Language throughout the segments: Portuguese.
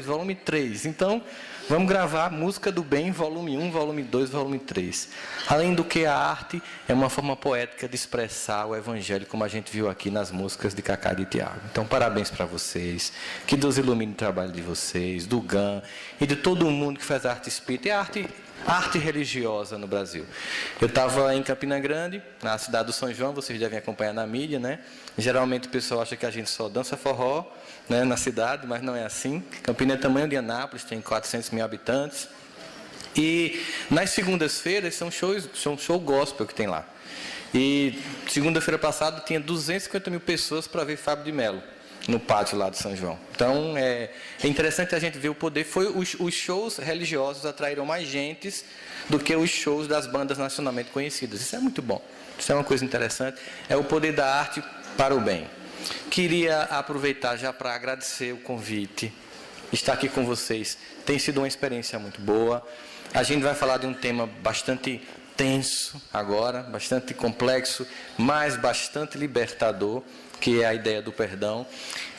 volume 3. Então, vamos gravar Música do Bem, volume 1, volume 2, volume 3. Além do que a arte é uma forma poética de expressar o Evangelho, como a gente viu aqui nas músicas de Cacá e de Tiago. Então, parabéns para vocês. Que Deus ilumine o trabalho de vocês, do GAN e de todo mundo que faz arte espírita e arte religiosa no Brasil. Eu estava em Campina Grande, na cidade do São João, vocês devem acompanhar na mídia, né? Geralmente o pessoal acha que a gente só dança forró, né, na cidade, mas não é assim. Campina é tamanho de Anápolis, tem 400 mil habitantes. E nas segundas-feiras são show gospel que tem lá. E segunda-feira passada tinha 250 mil pessoas para ver Fábio de Melo no pátio lá de São João. Então, é interessante a gente ver o poder. Os shows religiosos atraíram mais gente do que os shows das bandas nacionalmente conhecidas. Isso é muito bom. Isso é uma coisa interessante. É o poder da arte para o bem. Queria aproveitar já para agradecer o convite. Estar aqui com vocês tem sido uma experiência muito boa. A gente vai falar de um tema bastante tenso agora, bastante complexo, mas bastante libertador, que é a ideia do perdão.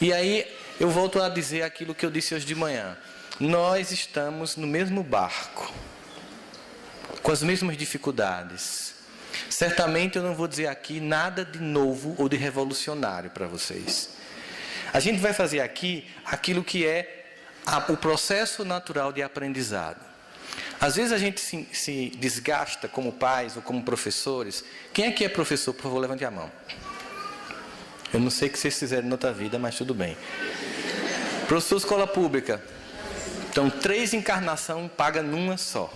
E aí eu volto a dizer aquilo que eu disse hoje de manhã. Nós estamos no mesmo barco, com as mesmas dificuldades. Certamente eu não vou dizer aqui nada de novo ou de revolucionário para vocês. A gente vai fazer aqui aquilo que é o processo natural de aprendizado. Às vezes a gente se desgasta como pais ou como professores. Quem aqui é professor? Por favor, levante a mão. Eu não sei o que vocês fizeram na outra vida, mas tudo bem. Professor de escola pública. Então, 3 encarnações paga numa só.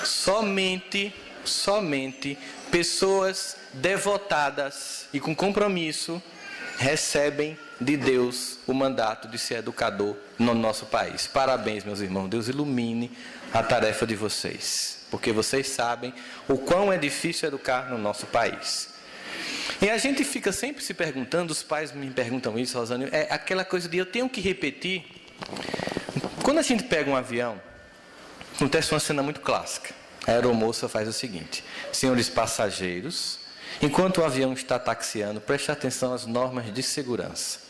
Somente pessoas devotadas e com compromisso recebem de Deus o mandato de ser educador no nosso país. Parabéns, meus irmãos. Deus ilumine a tarefa de vocês, porque vocês sabem o quão é difícil educar no nosso país. E a gente fica sempre se perguntando, os pais me perguntam isso, Rosângela, é aquela coisa de eu tenho que repetir. Quando a gente pega um avião, acontece uma cena muito clássica. A aeromoça faz o seguinte: senhores passageiros, enquanto o avião está taxiando, preste atenção às normas de segurança.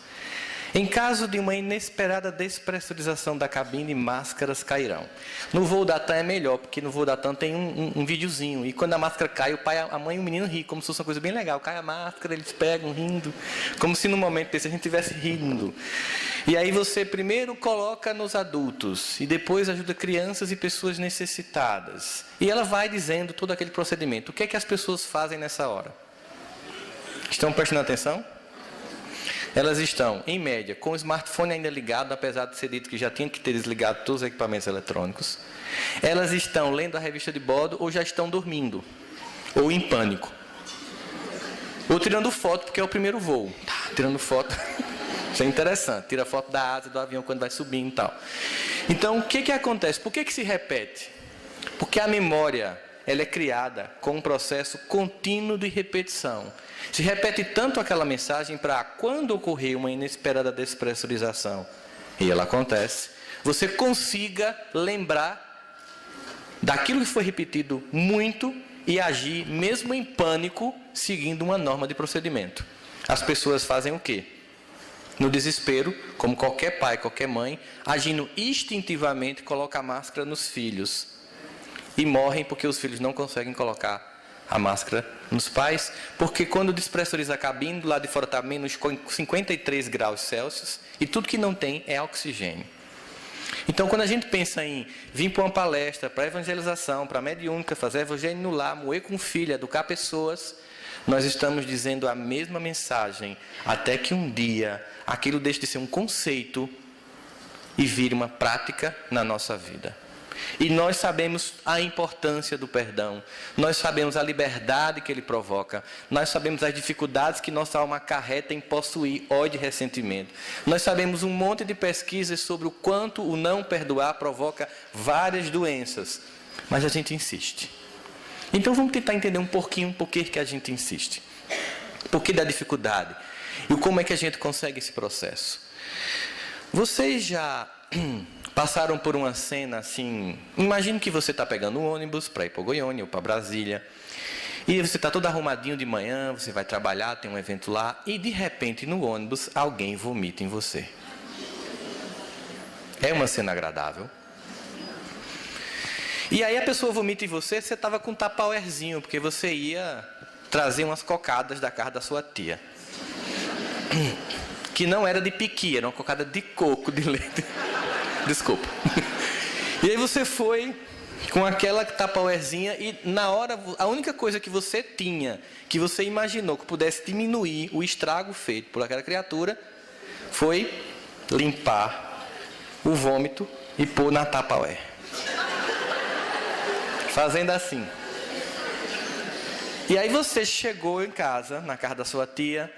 Em caso de uma inesperada despressurização da cabine, máscaras cairão. No voo da TAM é melhor, porque no voo da TAM tem um videozinho. E quando a máscara cai, o pai, a mãe e o menino ri, como se fosse uma coisa bem legal. Cai a máscara, eles pegam rindo, como se no momento desse a gente estivesse rindo. E aí você primeiro coloca nos adultos, e depois ajuda crianças e pessoas necessitadas. E ela vai dizendo todo aquele procedimento. O que é que as pessoas fazem nessa hora? Estão prestando atenção? Elas estão, em média, com o smartphone ainda ligado, apesar de ser dito que já tinha que ter desligado todos os equipamentos eletrônicos. Elas estão lendo a revista de bordo ou já estão dormindo, ou em pânico. Ou tirando foto, porque é o primeiro voo. Tirando foto, isso é interessante. Tira foto da asa do avião quando vai subindo e tal. Então, o que acontece? Por que se repete? Porque a memória, ela é criada com um processo contínuo de repetição. Se repete tanto aquela mensagem para quando ocorrer uma inesperada despressurização, e ela acontece, você consiga lembrar daquilo que foi repetido muito e agir, mesmo em pânico, seguindo uma norma de procedimento. As pessoas fazem o quê? No desespero, como qualquer pai, qualquer mãe, agindo instintivamente, coloca a máscara nos filhos. E morrem porque os filhos não conseguem colocar a máscara nos pais, porque quando despressuriza a cabine, do lado de fora está menos 53 graus Celsius, e tudo que não tem é oxigênio. Então, quando a gente pensa em vir para uma palestra, para evangelização, para mediúnica, fazer evangelho no lar, moer com filho, educar pessoas, nós estamos dizendo a mesma mensagem, até que um dia aquilo deixe de ser um conceito e vire uma prática na nossa vida. E nós sabemos a importância do perdão, nós sabemos a liberdade que ele provoca, nós sabemos as dificuldades que nossa alma acarreta em possuir ódio e ressentimento. Nós sabemos um monte de pesquisas sobre o quanto o não perdoar provoca várias doenças, mas a gente insiste. Então vamos tentar entender um pouquinho por que a gente insiste. Por que da dificuldade? E como é que a gente consegue esse processo? Vocês já passaram por uma cena assim, imagine que você está pegando um ônibus para ir para Goiânia ou para Brasília, e você está todo arrumadinho de manhã, você vai trabalhar, tem um evento lá, e de repente no ônibus alguém vomita em você. É uma cena agradável. E aí a pessoa vomita em você, você estava com um tupperwarezinho, porque você ia trazer umas cocadas da casa da sua tia. Que não era de piqui, era uma cocada de coco, de leite. Desculpa. E aí você foi com aquela tupperwarezinha e na hora, a única coisa que você tinha, que você imaginou que pudesse diminuir o estrago feito por aquela criatura, foi limpar o vômito e pôr na tupperware. Fazendo assim. E aí você chegou em casa, na casa da sua tia,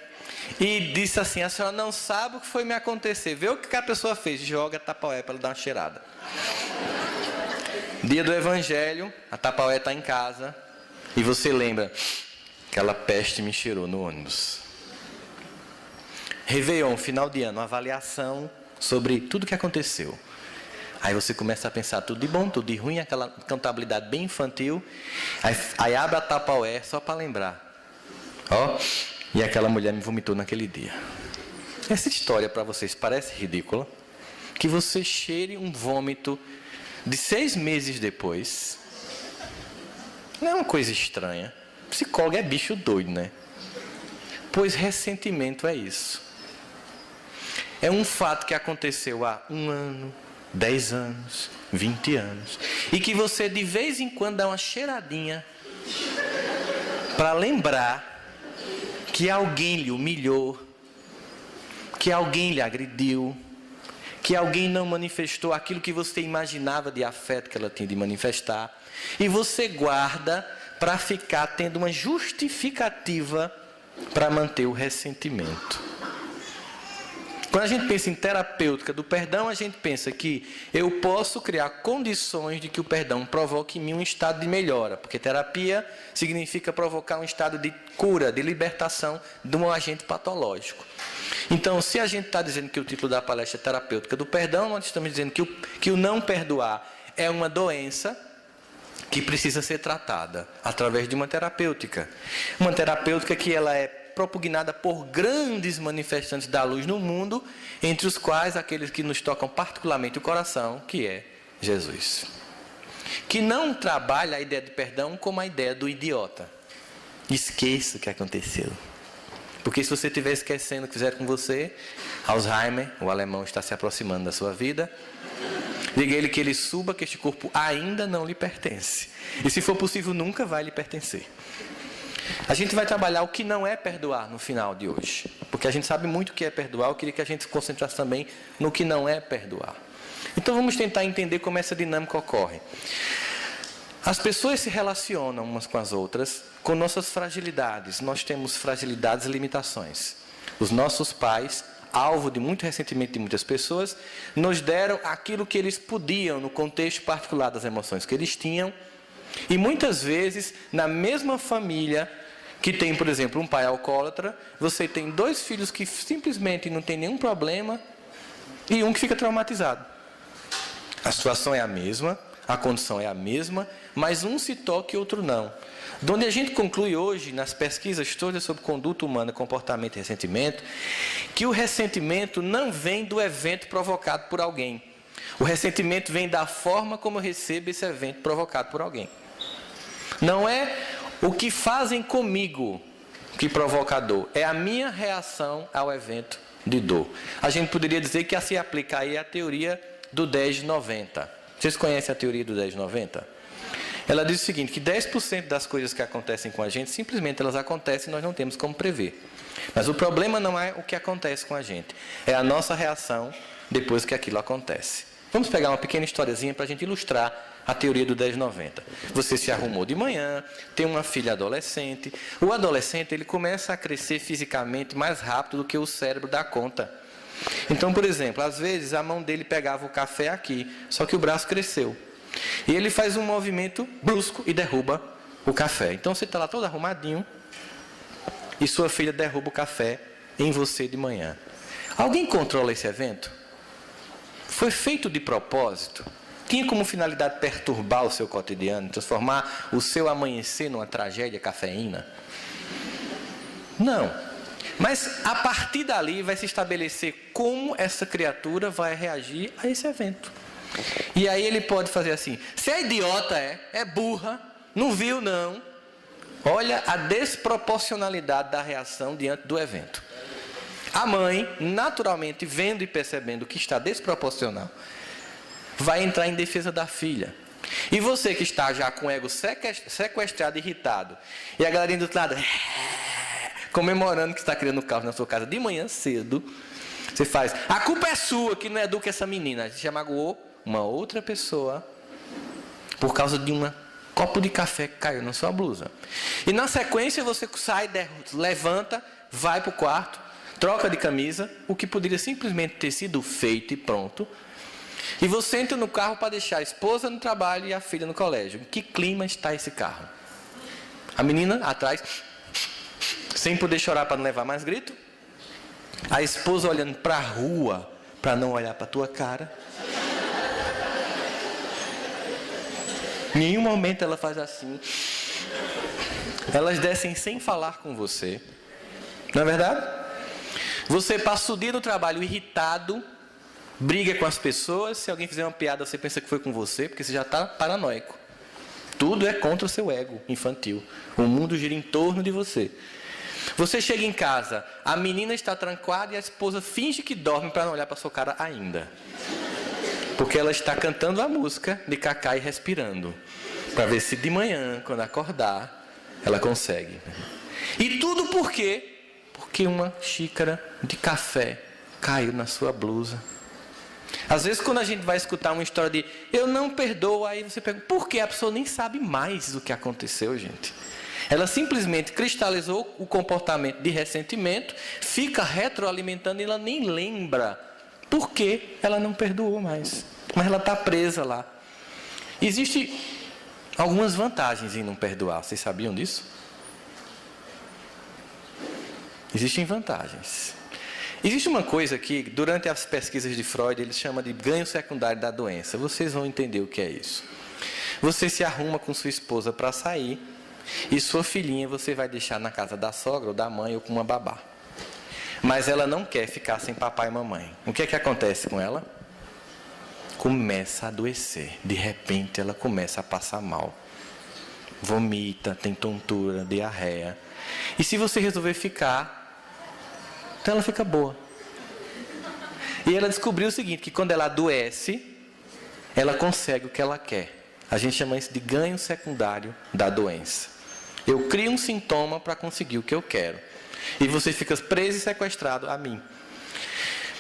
e disse assim: a senhora não sabe o que foi me acontecer. Vê o que a pessoa fez, joga a tupperware para ela dar uma cheirada. Dia do Evangelho, a tupperware está em casa, e você lembra, aquela peste me cheirou no ônibus. Réveillon, final de ano, avaliação sobre tudo que aconteceu. Aí você começa a pensar tudo de bom, tudo de ruim, aquela contabilidade bem infantil. Aí abre a tupperware só para lembrar. Ó, e aquela mulher me vomitou naquele dia. Essa história para vocês parece ridícula? Que você cheire um vômito de 6 meses depois. Não é uma coisa estranha. Psicólogo é bicho doido, né? Pois ressentimento é isso. É um fato que aconteceu há 1 ano, 10 anos, 20 anos. E que você de vez em quando dá uma cheiradinha para lembrar que alguém lhe humilhou, que alguém lhe agrediu, que alguém não manifestou aquilo que você imaginava de afeto que ela tinha de manifestar. E você guarda para ficar tendo uma justificativa para manter o ressentimento. Quando a gente pensa em terapêutica do perdão, a gente pensa que eu posso criar condições de que o perdão provoque em mim um estado de melhora, porque terapia significa provocar um estado de cura, de libertação de um agente patológico. Então, se a gente está dizendo que o título da palestra é terapêutica do perdão, nós estamos dizendo que o não perdoar é uma doença que precisa ser tratada através de uma terapêutica. Uma terapêutica que ela é propugnada por grandes manifestantes da luz no mundo, entre os quais aqueles que nos tocam particularmente o coração, que é Jesus. Que não trabalha a ideia de perdão como a ideia do idiota. Esqueça o que aconteceu. Porque se você estiver esquecendo o que fizeram com você, Alzheimer, o alemão, está se aproximando da sua vida. Diga a ele que ele suba, que este corpo ainda não lhe pertence. E se for possível, nunca vai lhe pertencer. A gente vai trabalhar o que não é perdoar no final de hoje. Porque a gente sabe muito o que é perdoar. Eu queria que a gente se concentrasse também no que não é perdoar. Então vamos tentar entender como essa dinâmica ocorre. As pessoas se relacionam umas com as outras com nossas fragilidades. Nós temos fragilidades e limitações. Os nossos pais, alvo de muito ressentimento de muitas pessoas, nos deram aquilo que eles podiam no contexto particular das emoções que eles tinham. E muitas vezes, na mesma família que tem, por exemplo, um pai alcoólatra, você tem 2 filhos que simplesmente não tem nenhum problema e um que fica traumatizado. A situação é a mesma, a condição é a mesma, mas um se toca e outro não. De onde a gente conclui hoje, nas pesquisas todas sobre conduta humana, comportamento e ressentimento, que o ressentimento não vem do evento provocado por alguém. O ressentimento vem da forma como eu recebo esse evento provocado por alguém. Não é o que fazem comigo que provoca a dor, é a minha reação ao evento de dor. A gente poderia dizer que se aplica aí a teoria do 10-90. Vocês conhecem a teoria do 10-90? Ela diz o seguinte, que 10% das coisas que acontecem com a gente, simplesmente elas acontecem e nós não temos como prever. Mas o problema não é o que acontece com a gente, é a nossa reação depois que aquilo acontece. Vamos pegar uma pequena historiazinha para a gente ilustrar a teoria do 10-90. Você se arrumou de manhã, tem uma filha adolescente. O adolescente ele começa a crescer fisicamente mais rápido do que o cérebro dá conta. Então, por exemplo, às vezes a mão dele pegava o café aqui, só que o braço cresceu. E ele faz um movimento brusco e derruba o café. Então você está lá todo arrumadinho e sua filha derruba o café em você de manhã. Alguém controla esse evento? Foi feito de propósito? Tinha como finalidade perturbar o seu cotidiano, transformar o seu amanhecer numa tragédia cafeína? Não. Mas a partir dali vai se estabelecer como essa criatura vai reagir a esse evento. E aí ele pode fazer assim: se é idiota, é burra, não viu não. Olha a desproporcionalidade da reação diante do evento. A mãe, naturalmente, vendo e percebendo que está desproporcional, vai entrar em defesa da filha. E você que está já com o ego sequestrado, irritado, e a galerinha do outro lado comemorando que está criando caos na sua casa de manhã cedo, você faz: a culpa é sua que não educa essa menina. Você já magoou uma outra pessoa por causa de um copo de café que caiu na sua blusa. E na sequência você sai, levanta, vai para o quarto, troca de camisa, o que poderia simplesmente ter sido feito e pronto. E você entra no carro para deixar a esposa no trabalho e a filha no colégio. Em que clima está esse carro? A menina atrás, sem poder chorar para não levar mais grito. A esposa olhando para a rua para não olhar para a tua cara. Em nenhum momento ela faz assim. Elas descem sem falar com você. Não é verdade? Você passa o dia no trabalho irritado, briga com as pessoas. Se alguém fizer uma piada, você pensa que foi com você, porque você já está paranoico. Tudo é contra o seu ego infantil. O mundo gira em torno de você. Você chega em casa, a menina está trancada e a esposa finge que dorme para não olhar para sua cara ainda. Porque ela está cantando a música de Cacá e respirando. Para ver se de manhã, quando acordar, ela consegue. E tudo por quê? Porque uma xícara de café caiu na sua blusa. Às vezes, quando a gente vai escutar uma história de eu não perdoo, aí você pergunta: por quê? A pessoa nem sabe mais o que aconteceu, gente. Ela simplesmente cristalizou o comportamento de ressentimento, fica retroalimentando e ela nem lembra por que ela não perdoou mais. Mas ela está presa lá. Existem algumas vantagens em não perdoar. Vocês sabiam disso? Existem vantagens. Existe uma coisa que, durante as pesquisas de Freud, ele chama de ganho secundário da doença. Vocês vão entender o que é isso. Você se arruma com sua esposa para sair e sua filhinha você vai deixar na casa da sogra ou da mãe ou com uma babá. Mas ela não quer ficar sem papai e mamãe. O que é que acontece com ela? Começa a adoecer. De repente ela começa a passar mal. Vomita, tem tontura, diarreia. E se você resolver ficar, então ela fica boa. E ela descobriu o seguinte, que quando ela adoece, ela consegue o que ela quer. A gente chama isso de ganho secundário da doença. Eu crio um sintoma para conseguir o que eu quero. E você fica preso e sequestrado a mim.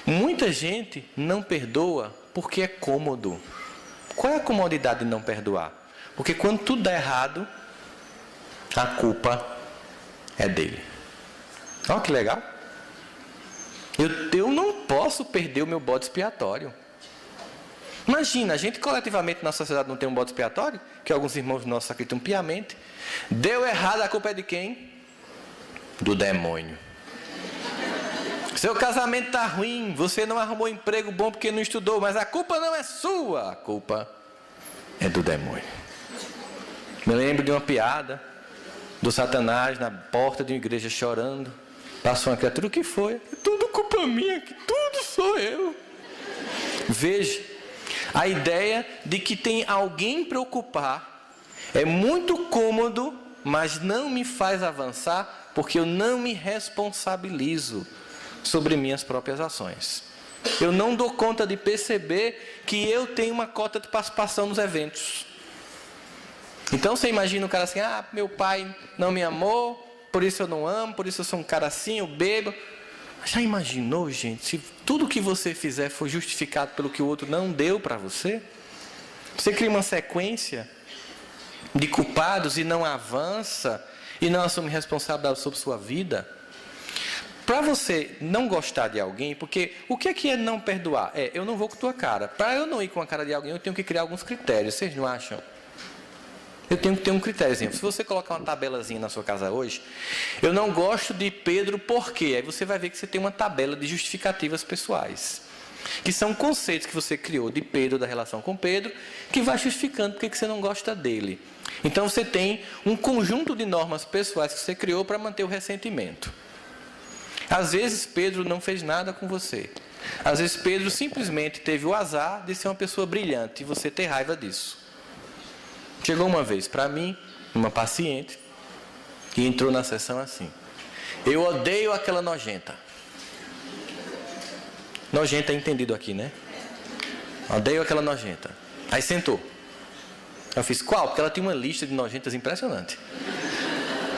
Muita gente não perdoa porque é cômodo. Qual é a comodidade de não perdoar? Porque quando tudo dá errado, a culpa é dele. Olha que legal. Eu não posso perder o meu bode expiatório. Imagina, a gente coletivamente na sociedade não tem um bode expiatório, que alguns irmãos nossos acreditam piamente. Deu errado, a culpa é de quem? Do demônio. Seu casamento está ruim, você não arrumou emprego bom porque não estudou, mas a culpa não é sua, a culpa é do demônio. Me lembro de uma piada do Satanás na porta de uma igreja chorando. Passou uma criatura: o que foi? É tudo culpa minha, que tudo sou eu. Veja, a ideia de que tem alguém para ocupar é muito cômodo, mas não me faz avançar, porque eu não me responsabilizo sobre minhas próprias ações. Eu não dou conta de perceber que eu tenho uma cota de participação nos eventos. Então você imagina o cara assim: ah, meu pai não me amou, por isso eu não amo, por isso eu sou um cara assim, eu bebo. Já imaginou, gente, se tudo que você fizer for justificado pelo que o outro não deu para você? Você cria uma sequência de culpados e não avança, e não assume responsabilidade sobre sua vida. Para você não gostar de alguém, porque o que é não perdoar? Eu não vou com a tua cara. Para eu não ir com a cara de alguém, eu tenho que criar alguns critérios. Vocês não acham? Eu tenho que ter um critériozinho. Se você colocar uma tabelazinha na sua casa hoje, eu não gosto de Pedro, por quê? Aí você vai ver que você tem uma tabela de justificativas pessoais, que são conceitos que você criou de Pedro, da relação com Pedro, que vai justificando porque você não gosta dele. Então você tem um conjunto de normas pessoais que você criou para manter o ressentimento. Às vezes Pedro não fez nada com você. Às vezes Pedro simplesmente teve o azar de ser uma pessoa brilhante e você ter raiva disso. Chegou uma vez para mim, uma paciente, que entrou na sessão assim: eu odeio aquela nojenta. Nojenta é entendido aqui, né? Odeio aquela nojenta. Aí sentou. Eu fiz, qual? Porque ela tem uma lista de nojentas impressionante.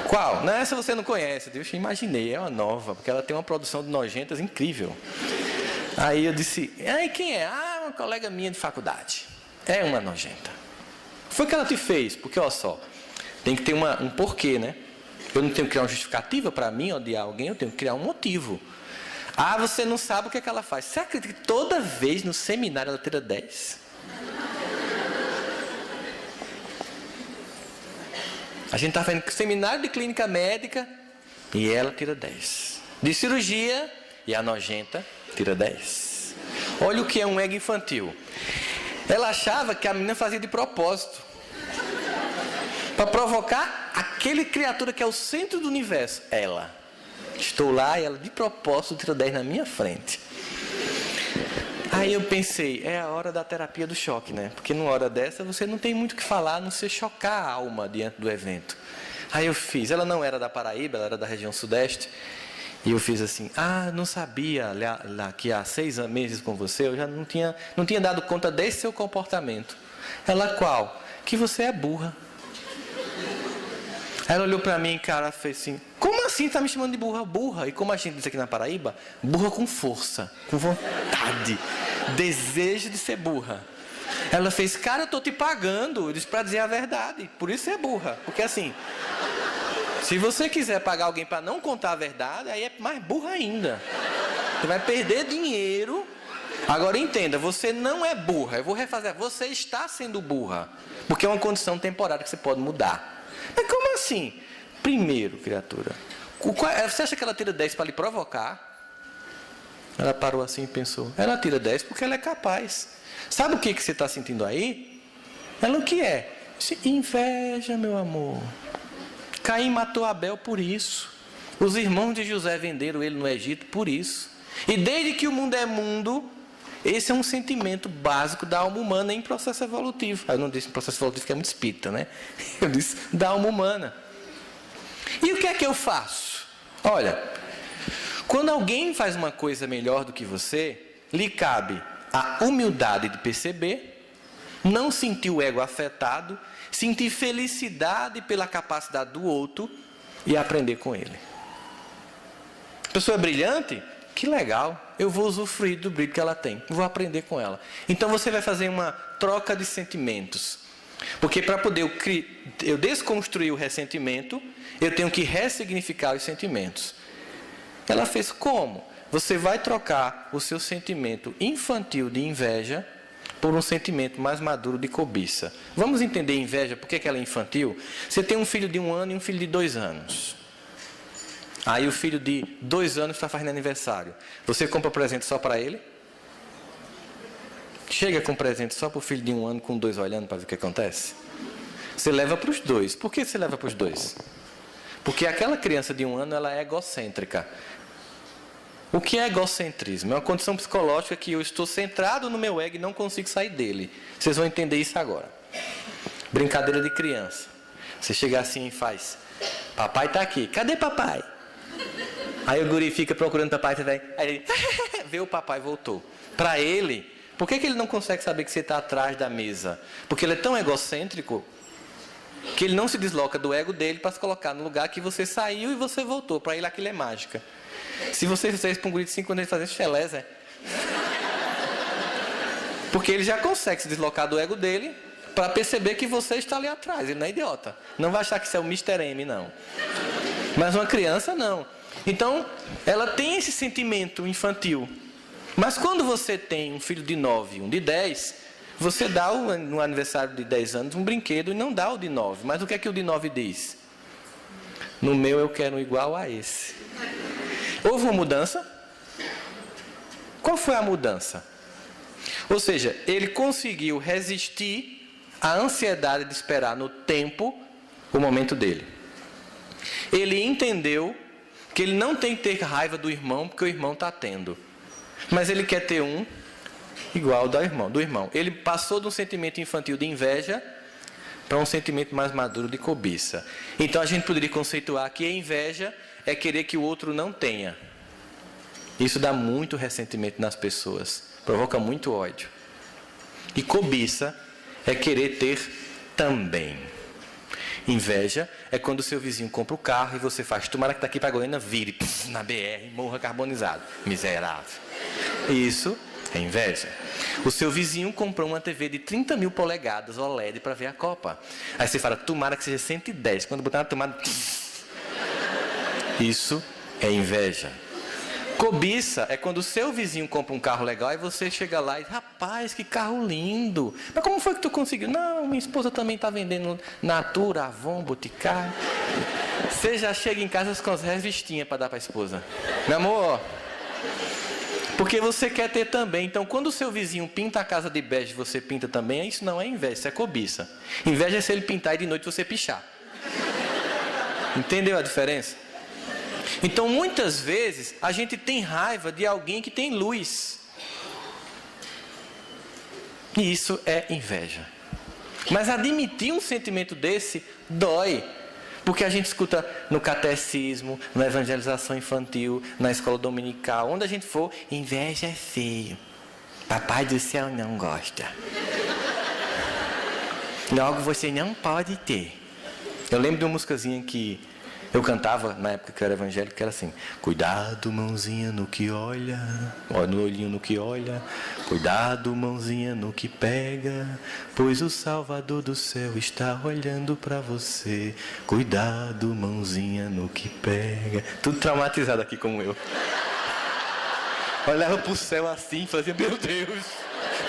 Qual? Não, essa você não conhece. Eu imaginei, é uma nova, porque ela tem uma produção de nojentas incrível. Aí eu disse, aí quem é? Ah, uma colega minha de faculdade. É uma nojenta. Foi o que ela te fez, porque olha só, tem que ter um porquê, né? Eu não tenho que criar uma justificativa para mim odiar alguém, eu tenho que criar um motivo. Ah, você não sabe o que é que ela faz. Você acredita que toda vez no seminário ela tira 10? A gente está fazendo seminário de clínica médica e ela tira 10. De cirurgia e a nojenta tira 10. Olha o que é um ego infantil. Ela achava que a menina fazia de propósito para provocar aquele criatura que é o centro do universo. Ela. Estou lá e ela de propósito tira 10 na minha frente. Aí eu pensei, é a hora da terapia do choque, né? Porque numa hora dessa você não tem muito o que falar, a não ser chocar a alma diante do evento. Aí eu fiz, ela não era da Paraíba, ela era da região sudeste. E eu fiz assim, não sabia lá que há 6 meses com você, eu já não tinha dado conta desse seu comportamento. Ela, qual? Que você é burra. Aí ela olhou pra mim, cara, fez assim, como assim tá me chamando de burra? Burra. E como a gente diz aqui na Paraíba, burra com força, com vontade, desejo de ser burra. Ela fez, cara, eu tô te pagando, eu disse pra dizer a verdade, por isso é burra. Porque assim, se você quiser pagar alguém para não contar a verdade, aí é mais burra ainda. Você vai perder dinheiro. Agora entenda, você não é burra. Eu vou refazer, você está sendo burra. Porque é uma condição temporária que você pode mudar. Mas como assim? Primeiro, criatura, você acha que ela tira 10 para lhe provocar? Ela parou assim e pensou, ela tira 10 porque ela é capaz. Sabe o que você está sentindo aí? Ela o que é? Inveja, meu amor. Caim matou Abel por isso. Os irmãos de José venderam ele no Egito por isso. E desde que o mundo é mundo, esse é um sentimento básico da alma humana em processo evolutivo. Eu não disse processo evolutivo que é muito espírita, né? Eu disse da alma humana. E o que é que eu faço? Olha, quando alguém faz uma coisa melhor do que você, lhe cabe a humildade de perceber, não sentir o ego afetado, sentir felicidade pela capacidade do outro e aprender com ele. A pessoa é brilhante? Que legal, eu vou usufruir do brilho que ela tem, vou aprender com ela. Então você vai fazer uma troca de sentimentos. Porque para poder eu desconstruir o ressentimento, eu tenho que ressignificar os sentimentos. Ela fez como? Você vai trocar o seu sentimento infantil de inveja por um sentimento mais maduro de cobiça. Vamos entender inveja, por que ela é infantil? Você tem um filho de 1 ano e um filho de 2 anos. Aí o filho de 2 anos está fazendo aniversário. Você compra presente só para ele? Chega com presente só para o filho de 1 ano com 2 olhando para ver o que acontece? Você leva para os 2. Por que você leva para os 2? Porque aquela criança de 1 ano ela é egocêntrica. O que é egocentrismo? É uma condição psicológica que eu estou centrado no meu ego e não consigo sair dele. Vocês vão entender isso agora. Brincadeira de criança. Você chega assim e faz, papai está aqui, cadê papai? Aí o guri fica procurando papai, aí ele vê o papai voltou. Para ele, por que ele não consegue saber que você está atrás da mesa? Porque ele é tão egocêntrico que ele não se desloca do ego dele para se colocar no lugar que você saiu e você voltou. Para ele aquilo é mágica. Se você fizer isso para um guri de 5 anos, ele fazer cheleza. Porque ele já consegue se deslocar do ego dele para perceber que você está ali atrás. Ele não é idiota. Não vai achar que isso é o Mr. M, não. Mas uma criança, não. Então, ela tem esse sentimento infantil. Mas quando você tem um filho de 9 e um de 10, você dá no aniversário de 10 anos um brinquedo e não dá o de 9. Mas o que é que o de 9 diz? No meu eu quero um igual a esse. Houve uma mudança? Qual foi a mudança? Ou seja, ele conseguiu resistir à ansiedade de esperar no tempo o momento dele. Ele entendeu que ele não tem que ter raiva do irmão porque o irmão está tendo. Mas ele quer ter um igual do irmão. Ele passou de um sentimento infantil de inveja para um sentimento mais maduro de cobiça. Então a gente poderia conceituar que a inveja é querer que o outro não tenha. Isso dá muito ressentimento nas pessoas, provoca muito ódio. E cobiça é querer ter também. Inveja é quando o seu vizinho compra o carro e você faz, tomara que daqui para Goiânia vire na BR, morra carbonizado. Miserável. Isso é inveja. O seu vizinho comprou uma TV de 30 mil polegadas OLED para ver a Copa. Aí você fala, tomara que seja 110. Quando botar na tomada... Isso é inveja. Cobiça é quando o seu vizinho compra um carro legal e você chega lá e, rapaz, que carro lindo. Mas como foi que tu conseguiu? Não, minha esposa também está vendendo Natura, Avon, Boticário. Você já chega em casa com as revistinhas para dar para a esposa. Meu amor, porque você quer ter também. Então, quando o seu vizinho pinta a casa de bege, você pinta também, isso não é inveja, isso é cobiça. Inveja é se ele pintar e de noite você pichar. Entendeu a diferença? Então, muitas vezes, a gente tem raiva de alguém que tem luz. E isso é inveja. Mas admitir um sentimento desse dói. Porque a gente escuta no catecismo, na evangelização infantil, na escola dominical, onde a gente for, inveja é feio. Papai do céu não gosta. Logo você não pode ter. Eu lembro de uma musicazinha que eu cantava na época que eu era evangélico, que era assim: cuidado, mãozinha, no que olha, no olhinho no que olha, cuidado, mãozinha, no que pega, pois o Salvador do céu está olhando para você. Cuidado, mãozinha, no que pega. Tudo traumatizado aqui como eu. Olhava pro céu assim e fazia, meu Deus,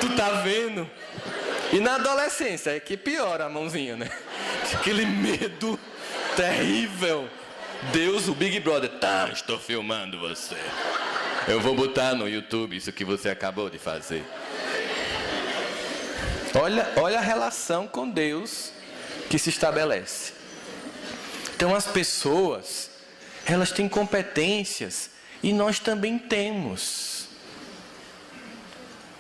tu tá vendo? E na adolescência é que piora a mãozinha, né? Aquele medo terrível. Deus, o Big Brother, tá, estou filmando você. Eu vou botar no YouTube isso que você acabou de fazer. Olha a relação com Deus que se estabelece. Então as pessoas, elas têm competências e nós também temos.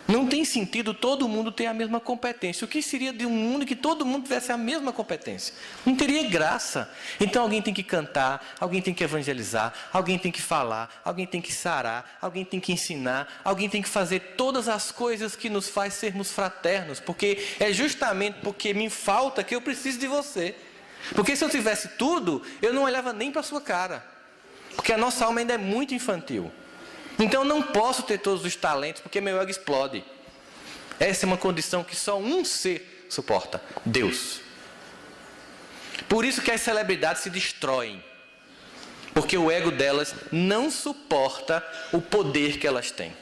Não tem sentido todo mundo ter a mesma competência. O que seria de um mundo que todo mundo tivesse a mesma competência? Não teria graça. Então alguém tem que cantar, alguém tem que evangelizar, alguém tem que falar, alguém tem que sarar, alguém tem que ensinar, alguém tem que fazer todas as coisas que nos faz sermos fraternos, porque é justamente porque me falta que eu preciso de você. Porque se eu tivesse tudo, eu não olhava nem para a sua cara. Porque a nossa alma ainda é muito infantil. Então eu não posso ter todos os talentos, porque meu ego explode. Essa é uma condição que só um ser suporta: Deus. Por isso que as celebridades se destroem, porque o ego delas não suporta o poder que elas têm.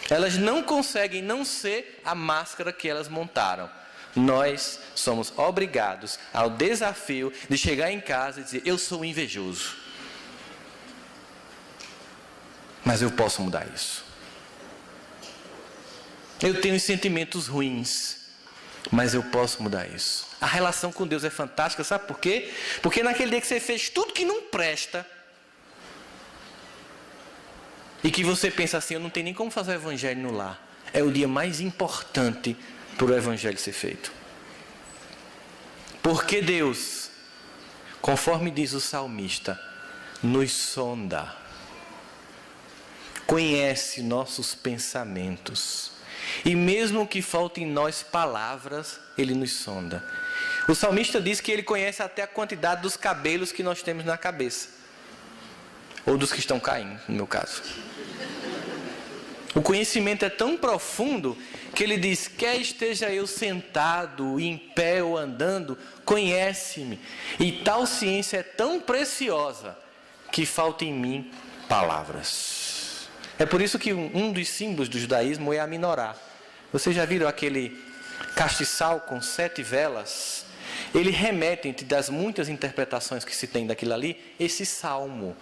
Elas não conseguem não ser a máscara que elas montaram. Nós somos obrigados ao desafio de chegar em casa e dizer: eu sou invejoso. Mas eu posso mudar isso. Eu tenho sentimentos ruins, mas eu posso mudar isso. A relação com Deus é fantástica, sabe por quê? Porque naquele dia que você fez tudo que não presta, e que você pensa assim, eu não tenho nem como fazer o evangelho no lar, é o dia mais importante para o evangelho ser feito. Porque Deus, conforme diz o salmista, nos sonda, conhece nossos pensamentos, e mesmo que faltem em nós palavras, Ele nos sonda. O salmista diz que Ele conhece até a quantidade dos cabelos que nós temos na cabeça, ou dos que estão caindo, no meu caso. O conhecimento é tão profundo que Ele diz: quer esteja eu sentado, em pé ou andando, conhece-me. E tal ciência é tão preciosa que falta em mim palavras. É por isso que um dos símbolos do judaísmo é a menorá. Vocês já viram aquele castiçal com 7 velas? Ele remete, entre das muitas interpretações que se tem daquilo ali, esse salmo,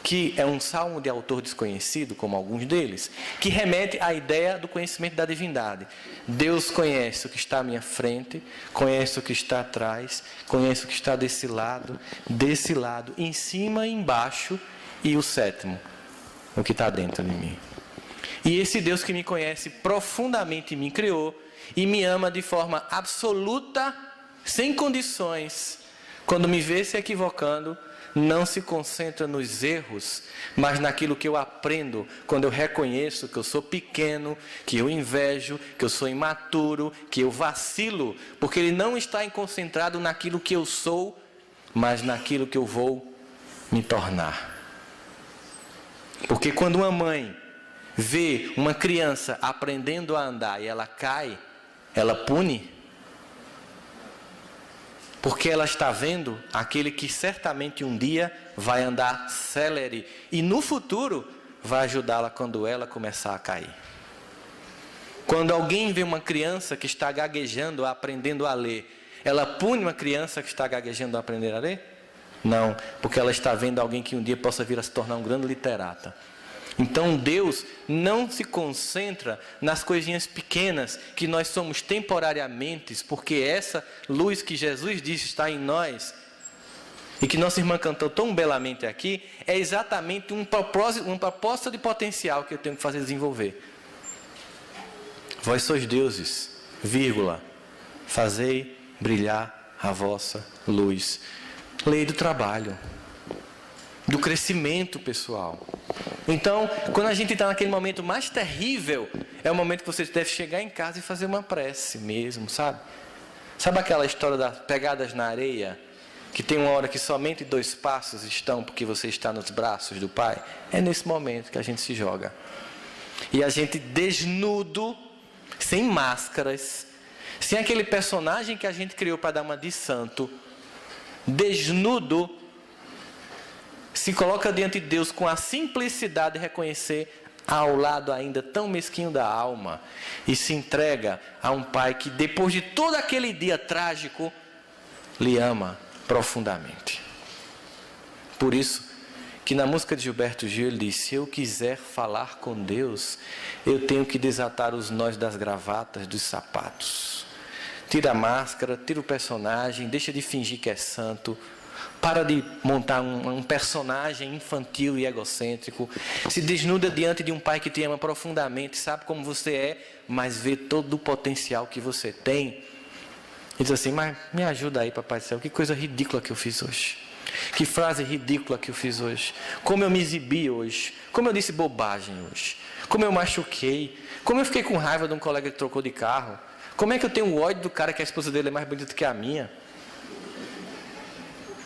que é um salmo de autor desconhecido, como alguns deles, que remete à ideia do conhecimento da divindade. Deus conhece o que está à minha frente, conhece o que está atrás, conhece o que está desse lado, em cima e embaixo, E o sétimo, o que está dentro de mim. E esse Deus que me conhece profundamente me criou e me ama de forma absoluta, sem condições. Quando me vê se equivocando, não se concentra nos erros, mas naquilo que eu aprendo, quando eu reconheço que eu sou pequeno, que eu invejo, que eu sou imaturo, que eu vacilo, porque Ele não está concentrado naquilo que eu sou, mas naquilo que eu vou me tornar. Porque quando uma mãe vê uma criança aprendendo a andar e ela cai, ela pune, porque ela está vendo aquele que certamente um dia vai andar célere e no futuro vai ajudá-la quando ela começar a cair. Quando alguém vê uma criança que está gaguejando, aprendendo a ler, ela pune uma criança que está gaguejando a aprender a ler? Não, porque ela está vendo alguém que um dia possa vir a se tornar um grande literata. Então Deus não se concentra nas coisinhas pequenas que nós somos temporariamente, porque essa luz que Jesus disse está em nós e que nossa irmã cantou tão belamente aqui, é exatamente uma proposta de potencial que eu tenho que fazer desenvolver. Vós sois deuses, vírgula, fazei brilhar a vossa luz. Lei do trabalho, do crescimento pessoal. Então, quando a gente está naquele momento mais terrível, é o momento que você deve chegar em casa e fazer uma prece mesmo, sabe? Sabe aquela história das pegadas na areia? Que tem uma hora que somente 2 passos estão porque você está nos braços do Pai? É nesse momento que a gente se joga. E a gente desnudo, sem máscaras, sem aquele personagem que a gente criou para dar uma de santo, desnudo, se coloca diante de Deus com a simplicidade de reconhecer ao lado ainda tão mesquinho da alma e se entrega a um Pai que depois de todo aquele dia trágico lhe ama profundamente. Por isso que na música de Gilberto Gil ele diz: se eu quiser falar com Deus, eu tenho que desatar os nós das gravatas, dos sapatos. Tira a máscara, tira o personagem, deixa de fingir que é santo. Para de montar um personagem infantil e egocêntrico. Se desnuda diante de um Pai que te ama profundamente, sabe como você é, mas vê todo o potencial que você tem. E diz assim: mas me ajuda aí, Papai do Céu, que coisa ridícula que eu fiz hoje. Que frase ridícula que eu fiz hoje. Como eu me exibi hoje. Como eu disse bobagem hoje. Como eu machuquei. Como eu fiquei com raiva de um colega que trocou de carro. Como é que eu tenho ódio do cara que a esposa dele é mais bonita que a minha.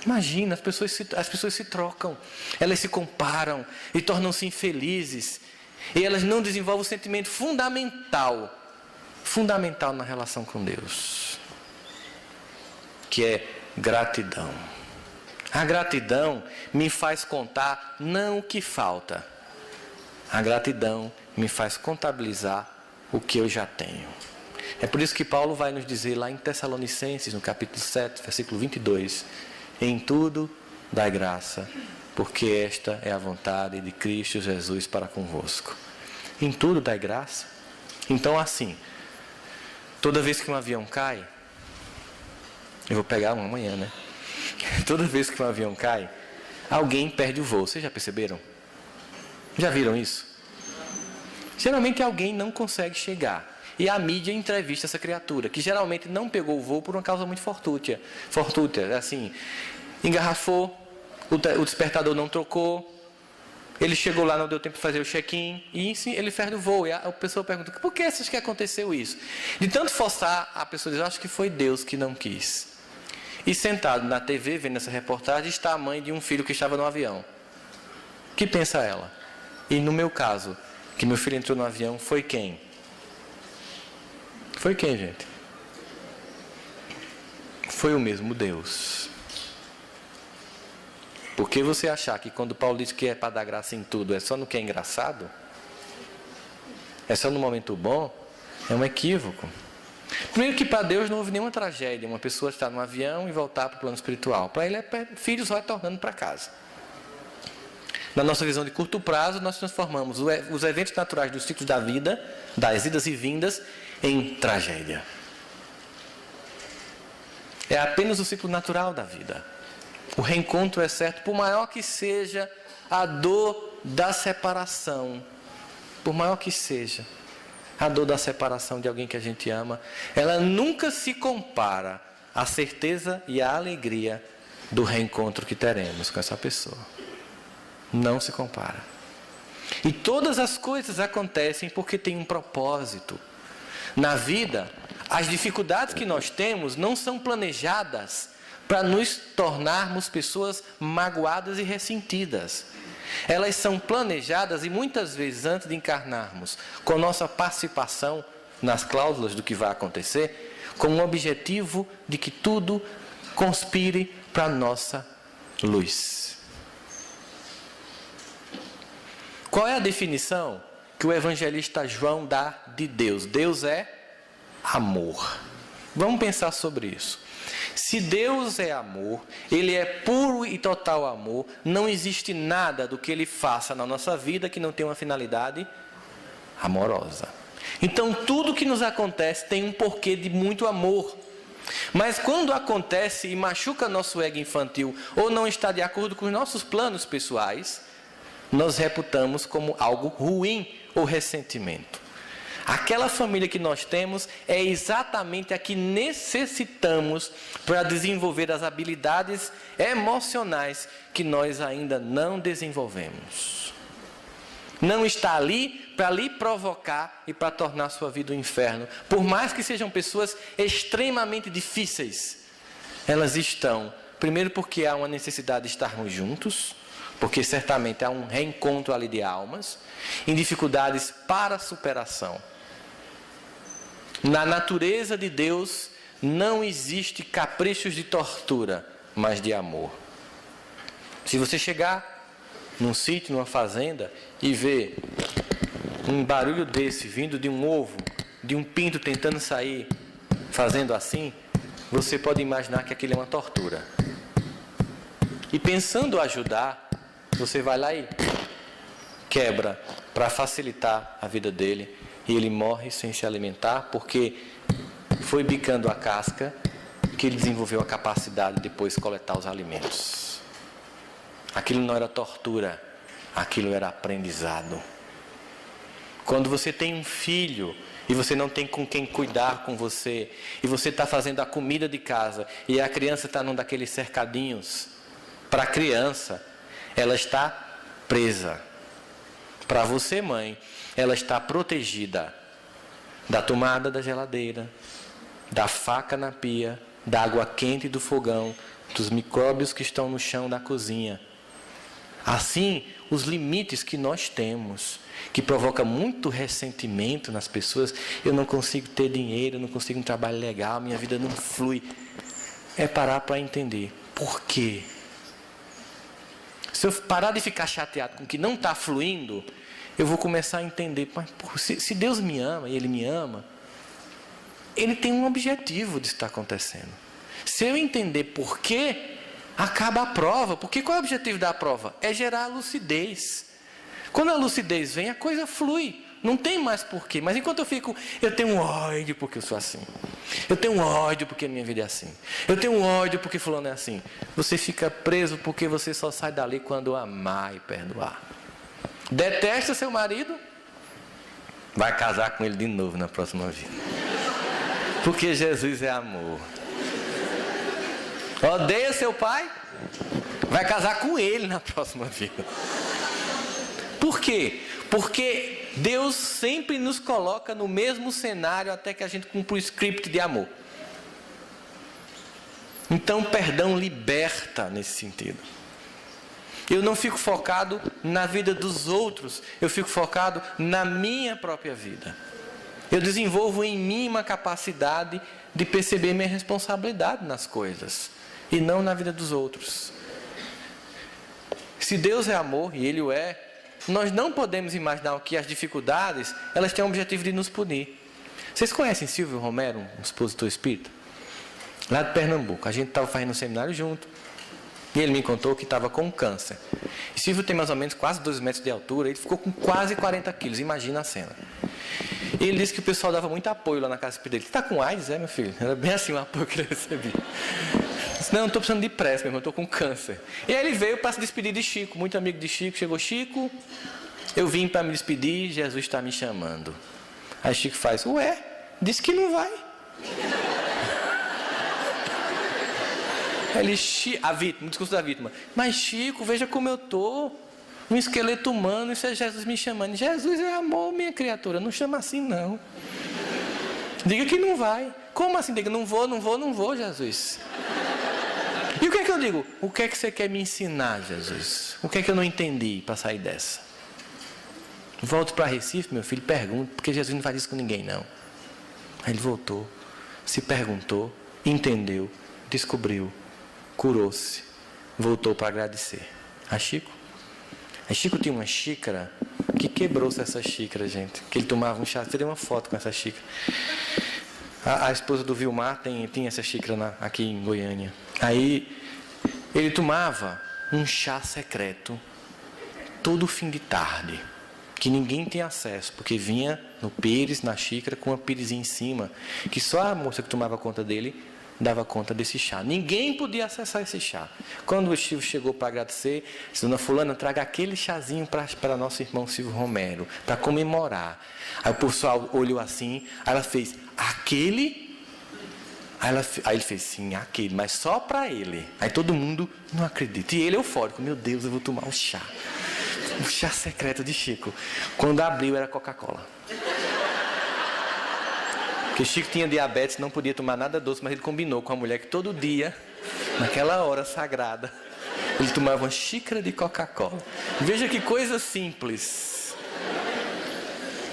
Imagina, as pessoas se trocam, elas se comparam e tornam-se infelizes. E elas não desenvolvem o sentimento fundamental na relação com Deus, que é gratidão. A gratidão me faz contar não o que falta. A gratidão me faz contabilizar o que eu já tenho. É por isso que Paulo vai nos dizer lá em Tessalonicenses, no capítulo 7, versículo 22... em tudo dai graça, porque esta é a vontade de Cristo Jesus para convosco. Em tudo dai graça. Então assim, toda vez que um avião cai, eu vou pegar um amanhã, né? Toda vez que um avião cai, alguém perde o voo. Vocês já perceberam? Já viram isso? Geralmente alguém não consegue chegar. E a mídia entrevista essa criatura, que geralmente não pegou o voo por uma causa muito fortuita, assim, engarrafou, o despertador não trocou, ele chegou lá, não deu tempo de fazer o check-in, e sim, ele perde o voo. E a pessoa pergunta: por que você acha que aconteceu isso? De tanto forçar, a pessoa diz: acho que foi Deus que não quis. E sentado na TV, vendo essa reportagem, está a mãe de um filho que estava no avião. O que pensa ela? E no meu caso, que meu filho entrou no avião, foi quem? Foi quem, gente? Foi o mesmo Deus. Por que você achar que quando Paulo diz que é para dar graça em tudo, é só no que é engraçado? É só no momento bom? É um equívoco. Primeiro que para Deus não houve nenhuma tragédia. Uma pessoa estar no avião e voltar para o plano espiritual. Para Ele é filhos retornando para casa. Na nossa visão de curto prazo, nós transformamos os eventos naturais dos ciclos da vida, das idas e vindas, em tragédia. É apenas o ciclo natural da vida. O reencontro é certo, por maior que seja a dor da separação, por maior que seja, a dor da separação de alguém que a gente ama, ela nunca se compara à certeza e à alegria do reencontro que teremos com essa pessoa. Não se compara. E todas as coisas acontecem porque tem um propósito. Na vida, as dificuldades que nós temos não são planejadas para nos tornarmos pessoas magoadas e ressentidas. Elas são planejadas e muitas vezes antes de encarnarmos, com nossa participação nas cláusulas do que vai acontecer, com o objetivo de que tudo conspire para a nossa luz. Qual é a definição que o evangelista João dá de Deus? Deus é amor. Vamos pensar sobre isso. Se Deus é amor, Ele é puro e total amor, não existe nada do que Ele faça na nossa vida que não tenha uma finalidade amorosa. Então tudo que nos acontece tem um porquê de muito amor. Mas quando acontece e machuca nosso ego infantil ou não está de acordo com os nossos planos pessoais, nós reputamos como algo ruim ou ressentimento. Aquela família que nós temos é exatamente a que necessitamos para desenvolver as habilidades emocionais que nós ainda não desenvolvemos. Não está ali para lhe provocar e para tornar sua vida um inferno. Por mais que sejam pessoas extremamente difíceis, elas estão, primeiro porque há uma necessidade de estarmos juntos, porque certamente há um reencontro ali de almas, em dificuldades para superação. Na natureza de Deus não existe caprichos de tortura, mas de amor. Se você chegar num sítio, numa fazenda, e ver um barulho desse vindo de um ovo, de um pinto tentando sair, fazendo assim, você pode imaginar que aquilo é uma tortura. E pensando ajudar, você vai lá e quebra para facilitar a vida dele. E ele morre sem se alimentar porque foi bicando a casca que ele desenvolveu a capacidade de depois coletar os alimentos. Aquilo não era tortura, aquilo era aprendizado. Quando você tem um filho e você não tem com quem cuidar com você, e você está fazendo a comida de casa e a criança está num daqueles cercadinhos, para a criança, ela está presa. Para você, mãe, ela está protegida da tomada da geladeira, da faca na pia, da água quente do fogão, dos micróbios que estão no chão da cozinha. Assim, os limites que nós temos, que provoca muito ressentimento nas pessoas, eu não consigo ter dinheiro, eu não consigo um trabalho legal, minha vida não flui, é parar para entender por quê. Se eu parar de ficar chateado com o que não está fluindo, eu vou começar a entender, mas se Deus me ama e Ele me ama, Ele tem um objetivo de estar acontecendo. Se eu entender por quê, acaba a prova. Porque qual é o objetivo da prova? É gerar lucidez. Quando a lucidez vem, a coisa flui. Não tem mais porquê. Mas enquanto eu tenho ódio porque eu sou assim. Eu tenho ódio porque a minha vida é assim. Eu tenho ódio porque fulano é assim. Você fica preso porque você só sai dali quando amar e perdoar. Detesta seu marido? Vai casar com ele de novo na próxima vida. Porque Jesus é amor. Odeia seu pai? Vai casar com ele na próxima vida. Por quê? Porque Deus sempre nos coloca no mesmo cenário até que a gente cumpra o script de amor. Então, perdão liberta nesse sentido. Eu não fico focado na vida dos outros, eu fico focado na minha própria vida. Eu desenvolvo em mim uma capacidade de perceber minha responsabilidade nas coisas e não na vida dos outros. Se Deus é amor, e Ele o é, nós não podemos imaginar que as dificuldades, elas têm o objetivo de nos punir. Vocês conhecem Silvio Romero, um expositor espírita? Lá de Pernambuco. A gente estava fazendo um seminário junto. E ele me contou que estava com câncer. E Silvio tem mais ou menos quase 2 metros de altura. Ele ficou com quase 40 quilos. Imagina a cena. E ele disse que o pessoal dava muito apoio lá na casa dele. Você está com AIDS, meu filho? Era bem assim o apoio que ele recebia. Disse, não, estou precisando de pressa, meu irmão, estou com câncer. E aí ele veio para se despedir de Chico, muito amigo de Chico. Chegou, Chico, eu vim para me despedir, Jesus está me chamando. Aí Chico faz, ué, disse que não vai. Ele, a vítima, o discurso da vítima. Mas Chico, veja como eu estou. Um esqueleto humano, isso é Jesus me chamando. Jesus é amor, minha criatura, não chama assim não. Diga que não vai. Como assim? Diga, não vou, Jesus. E o que é que eu digo? O que é que você quer me ensinar, Jesus? O que é que eu não entendi para sair dessa? Volto para Recife, meu filho, pergunto, porque Jesus não faz isso com ninguém, não. Aí ele voltou, se perguntou, entendeu, descobriu, curou-se, voltou para agradecer. A Chico? A Chico tinha uma xícara que quebrou-se essa xícara, gente. Que ele tomava um chá. Você deu uma foto com essa xícara. A esposa do Vilmar tinha essa xícara aqui em Goiânia. Aí ele tomava um chá secreto todo fim de tarde, que ninguém tinha acesso, porque vinha no pires, na xícara, com uma piresinha em cima, que só a moça que tomava conta dele dava conta desse chá. Ninguém podia acessar esse chá. Quando o Silvio chegou para agradecer, disse, dona fulana, traga aquele chazinho para nosso irmão Silvio Romero, para comemorar. Aí o pessoal olhou assim, aí ela fez, aquele? Aí ele fez, sim, aquele, mas só para ele. Aí todo mundo não acredita. E ele eufórico, meu Deus, eu vou tomar um chá. O chá secreto de Chico. Quando abriu era Coca-Cola. Porque Chico tinha diabetes, não podia tomar nada doce, mas ele combinou com a mulher que todo dia, naquela hora sagrada, ele tomava uma xícara de Coca-Cola. Veja que coisa simples.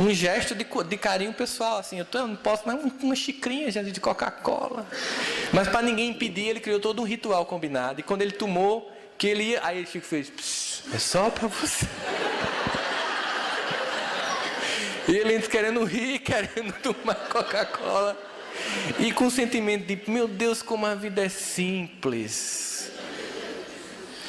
Um gesto de carinho pessoal, assim, eu não posso, mas uma xicrinha de Coca-Cola. Mas para ninguém impedir, ele criou todo um ritual combinado. E quando ele tomou, que ele ia, aí Chico fez, é só para você. E ele querendo rir, querendo tomar Coca-Cola. E com o sentimento de, meu Deus, como a vida é simples.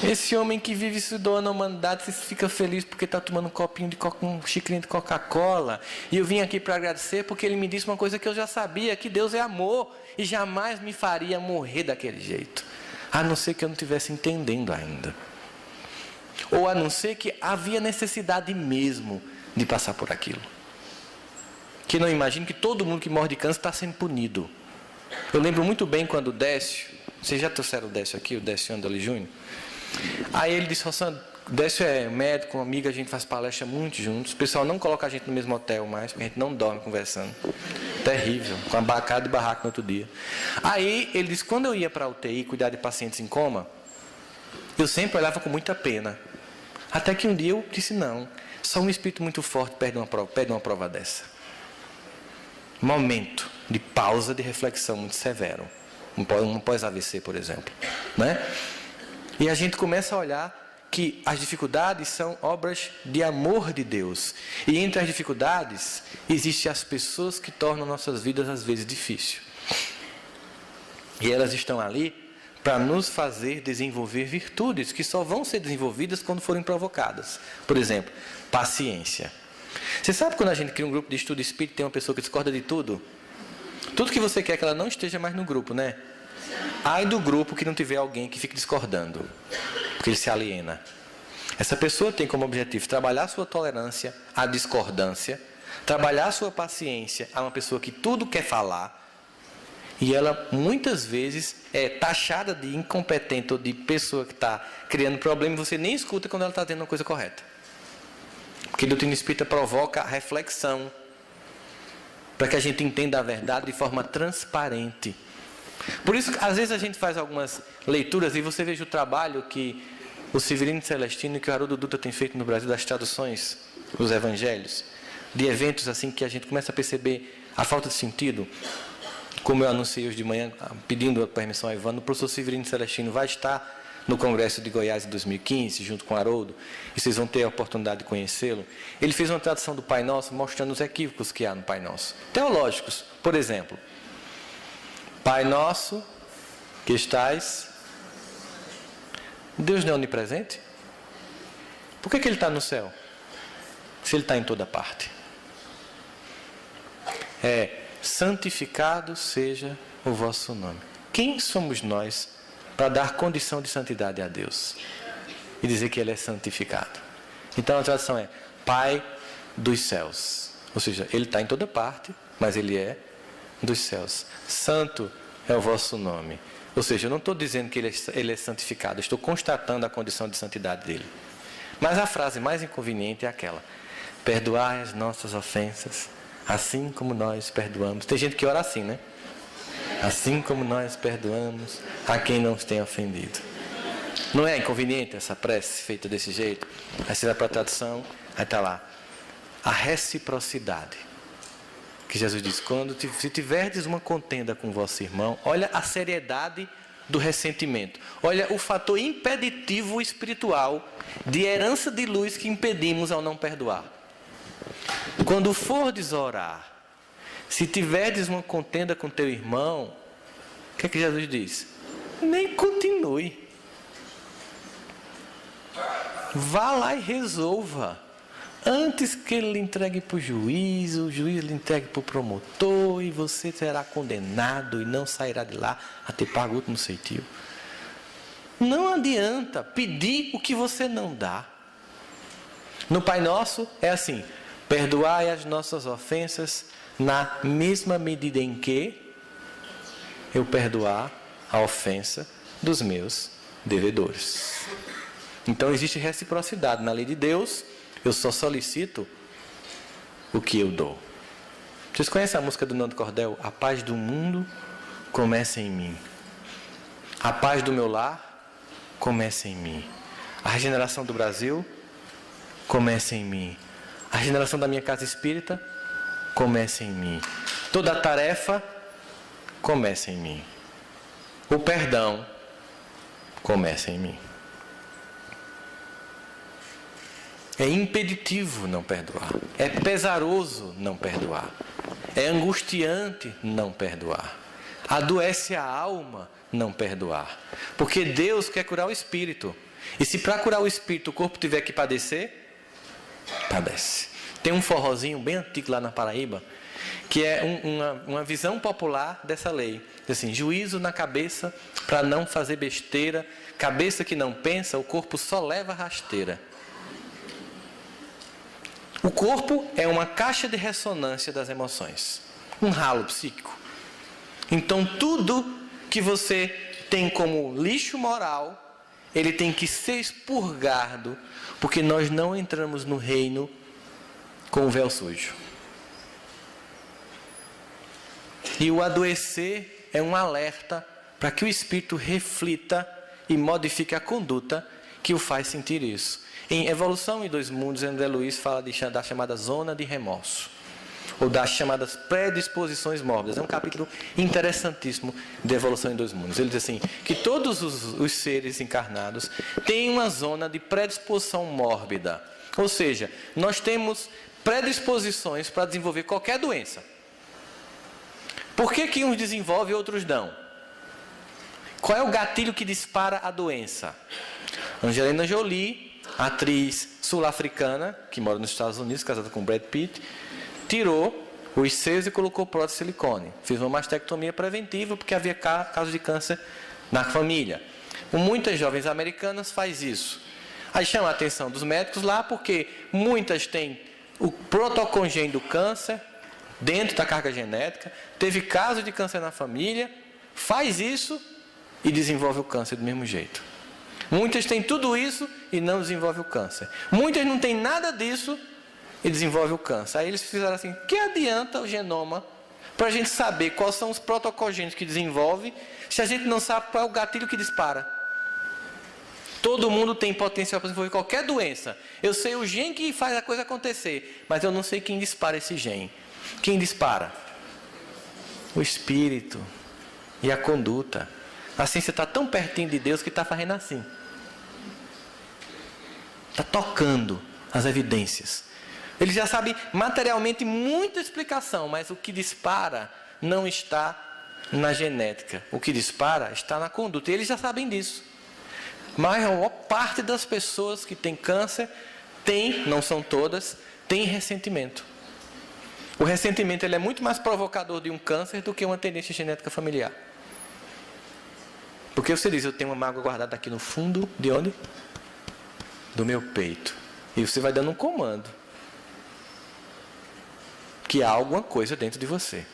Esse homem que vive se doando a humanidade, você fica feliz porque está tomando um copinho de um xicrinho de Coca-Cola. E eu vim aqui para agradecer porque ele me disse uma coisa que eu já sabia, que Deus é amor e jamais me faria morrer daquele jeito. A não ser que eu não estivesse entendendo ainda. Ou a não ser que havia necessidade mesmo de passar por aquilo. Que não imagine que todo mundo que morre de câncer está sendo punido. Eu lembro muito bem quando o Décio, vocês já trouxeram o Décio aqui, o Décio Andoli Júnior? Aí ele disse, Rossandro, o Décio é médico, amigo, a gente faz palestra muito juntos. O pessoal não coloca a gente no mesmo hotel mais, porque a gente não dorme conversando. Terrível, com abacate e barraco no outro dia. Aí ele disse, quando eu ia para a UTI cuidar de pacientes em coma, eu sempre olhava com muita pena. Até que um dia eu disse, não, só um espírito muito forte pede uma prova dessa. Momento de pausa, de reflexão muito severo. Um pós-AVC, por exemplo. Né? E a gente começa a olhar que as dificuldades são obras de amor de Deus. E entre as dificuldades, existem as pessoas que tornam nossas vidas, às vezes, difíceis. E elas estão ali para nos fazer desenvolver virtudes que só vão ser desenvolvidas quando forem provocadas. Por exemplo, paciência. Você sabe quando a gente cria um grupo de estudo espírita, tem uma pessoa que discorda de tudo? Tudo que você quer que ela não esteja mais no grupo, né? Ai do grupo que não tiver alguém que fique discordando, porque ele se aliena. Essa pessoa tem como objetivo trabalhar sua tolerância à discordância, trabalhar sua paciência a uma pessoa que tudo quer falar, e ela muitas vezes é taxada de incompetente ou de pessoa que está criando problema e você nem escuta quando ela está dizendo uma coisa correta. Porque a doutrina espírita provoca a reflexão, para que a gente entenda a verdade de forma transparente. Por isso, às vezes a gente faz algumas leituras e você veja o trabalho que o Severino Celestino e que o Haroldo Dutra tem feito no Brasil, das traduções dos evangelhos, de eventos assim que a gente começa a perceber a falta de sentido. Como eu anunciei hoje de manhã, pedindo a permissão a Ivana, o professor Severino Celestino vai estar no Congresso de Goiás em 2015, junto com o Haroldo, e vocês vão ter a oportunidade de conhecê-lo. Ele fez uma tradução do Pai Nosso, mostrando os equívocos que há no Pai Nosso. Teológicos, por exemplo. Pai Nosso, que estais... Deus não é onipresente? Por que ele está no céu? Se ele está em toda parte. Santificado seja o vosso nome. Quem somos nós para dar condição de santidade a Deus e dizer que Ele é santificado. Então a tradução é Pai dos céus. Ou seja, Ele está em toda parte, mas Ele é dos céus. Santo é o vosso nome. Ou seja, eu não estou dizendo que ele é santificado, estou constatando a condição de santidade dele. Mas a frase mais inconveniente é aquela: perdoai as nossas ofensas, assim como nós perdoamos. Tem gente que ora assim, né? Assim como nós perdoamos a quem nos tem ofendido. Não é inconveniente essa prece feita desse jeito? Aí você vai para a tradução, aí está lá: a reciprocidade. Que Jesus diz: se tiverdes uma contenda com vosso irmão, olha a seriedade do ressentimento. Olha o fator impeditivo espiritual de herança de luz que impedimos ao não perdoar. Quando fordes orar, se tiverdes uma contenda com teu irmão, o que é que Jesus diz? Nem continue. Vá lá e resolva. Antes que ele lhe entregue para o juiz lhe entregue para o promotor, e você será condenado e não sairá de lá a ter pago o último ceitil. Não adianta pedir o que você não dá. No Pai Nosso é assim: perdoai as nossas ofensas na mesma medida em que eu perdoar a ofensa dos meus devedores. Então existe reciprocidade na lei de Deus. Eu só solicito o que eu dou. Vocês conhecem a música do Nando Cordel? A paz do mundo começa em mim. A paz do meu lar começa em mim. A regeneração do Brasil começa em mim. A regeneração da minha casa espírita começa em mim. Toda a tarefa começa em mim. O perdão começa em mim. É impeditivo não perdoar. É pesaroso não perdoar. É angustiante não perdoar. Adoece a alma não perdoar. Porque Deus quer curar o espírito. E se para curar o espírito o corpo tiver que padecer, padece. Tem um forrozinho bem antigo lá na Paraíba, que é uma visão popular dessa lei. Diz assim: juízo na cabeça para não fazer besteira. Cabeça que não pensa, o corpo só leva rasteira. O corpo é uma caixa de ressonância das emoções, um ralo psíquico. Então tudo que você tem como lixo moral, ele tem que ser expurgado, porque nós não entramos no reino com o véu sujo. E o adoecer é um alerta para que o espírito reflita e modifique a conduta que o faz sentir isso. Em Evolução em Dois Mundos, André Luiz fala da chamada zona de remorso, ou das chamadas predisposições mórbidas. É um capítulo interessantíssimo de Evolução em Dois Mundos. Ele diz assim, que todos os seres encarnados têm uma zona de predisposição mórbida. Ou seja, nós temos predisposições para desenvolver qualquer doença. Por que uns desenvolvem e outros não? Qual é o gatilho que dispara a doença? Angelina Jolie, atriz sul-africana, que mora nos Estados Unidos, casada com Brad Pitt, tirou os seios e colocou prótese de silicone. Fez uma mastectomia preventiva porque havia casos de câncer na família. Muitas jovens americanas fazem isso. Aí chama a atenção dos médicos lá porque muitas têm o protocongênio do câncer dentro da carga genética, teve caso de câncer na família, faz isso e desenvolve o câncer do mesmo jeito. Muitas têm tudo isso e não desenvolvem o câncer. Muitas não têm nada disso e desenvolvem o câncer. Aí eles fizeram assim, que adianta o genoma para a gente saber quais são os protocogênios que desenvolve, se a gente não sabe qual é o gatilho que dispara? Todo mundo tem potencial para desenvolver qualquer doença. Eu sei o gene que faz a coisa acontecer, mas eu não sei quem dispara esse gene. Quem dispara? O espírito e a conduta. Assim você está tão pertinho de Deus que está fazendo assim. Está tocando as evidências. Ele já sabe materialmente muita explicação, mas o que dispara não está na genética. O que dispara está na conduta. E eles já sabem disso. Mas a maior parte das pessoas que têm câncer tem, não são todas, tem ressentimento. O ressentimento ele é muito mais provocador de um câncer do que uma tendência genética familiar. Porque você diz, eu tenho uma mágoa guardada aqui no fundo, de onde? Do meu peito. E você vai dando um comando. Que há alguma coisa dentro de você.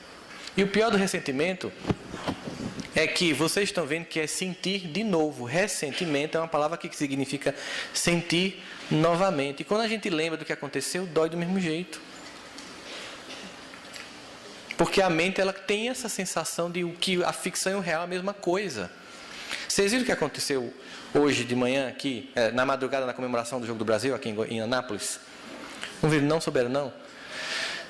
E o pior do ressentimento é que vocês estão vendo que é sentir de novo. Ressentimento é uma palavra que significa sentir novamente. E quando a gente lembra do que aconteceu, dói do mesmo jeito. Porque a mente ela tem essa sensação de que a ficção e o real é a mesma coisa. Vocês viram o que aconteceu hoje de manhã aqui, na madrugada, na comemoração do Jogo do Brasil, aqui em Anápolis? Não viram? Não souberam, não?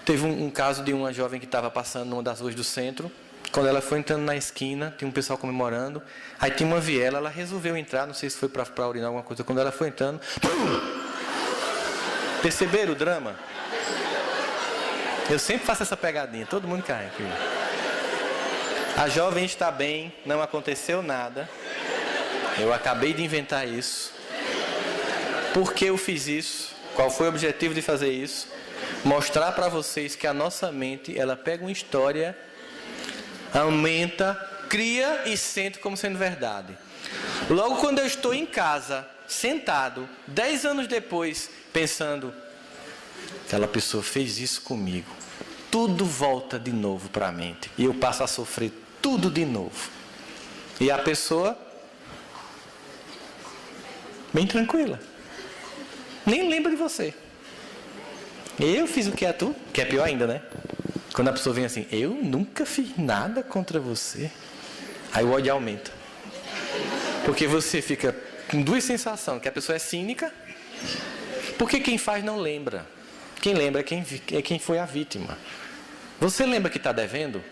Teve um caso de uma jovem que estava passando numa das ruas do centro. Quando ela foi entrando na esquina, tinha um pessoal comemorando. Aí tinha uma viela, ela resolveu entrar, não sei se foi para urinar alguma coisa. Quando ela foi entrando... Perceberam o drama? Eu sempre faço essa pegadinha, todo mundo cai aqui. A jovem está bem, não aconteceu nada. Eu acabei de inventar isso. Por que eu fiz isso? Qual foi o objetivo de fazer isso? Mostrar para vocês que a nossa mente, ela pega uma história, aumenta, cria e sente como sendo verdade. Logo quando eu estou em casa, sentado, 10 anos depois, pensando, aquela pessoa fez isso comigo, tudo volta de novo para a mente. E eu passo a sofrer tudo de novo. E a pessoa, bem tranquila, nem lembra de você. Eu fiz o que é tu, que é pior ainda, né? Quando a pessoa vem assim, eu nunca fiz nada contra você. Aí o ódio aumenta. Porque você fica com duas sensações, que a pessoa é cínica, porque quem faz não lembra. Quem lembra é quem foi a vítima. Você lembra que está devendo?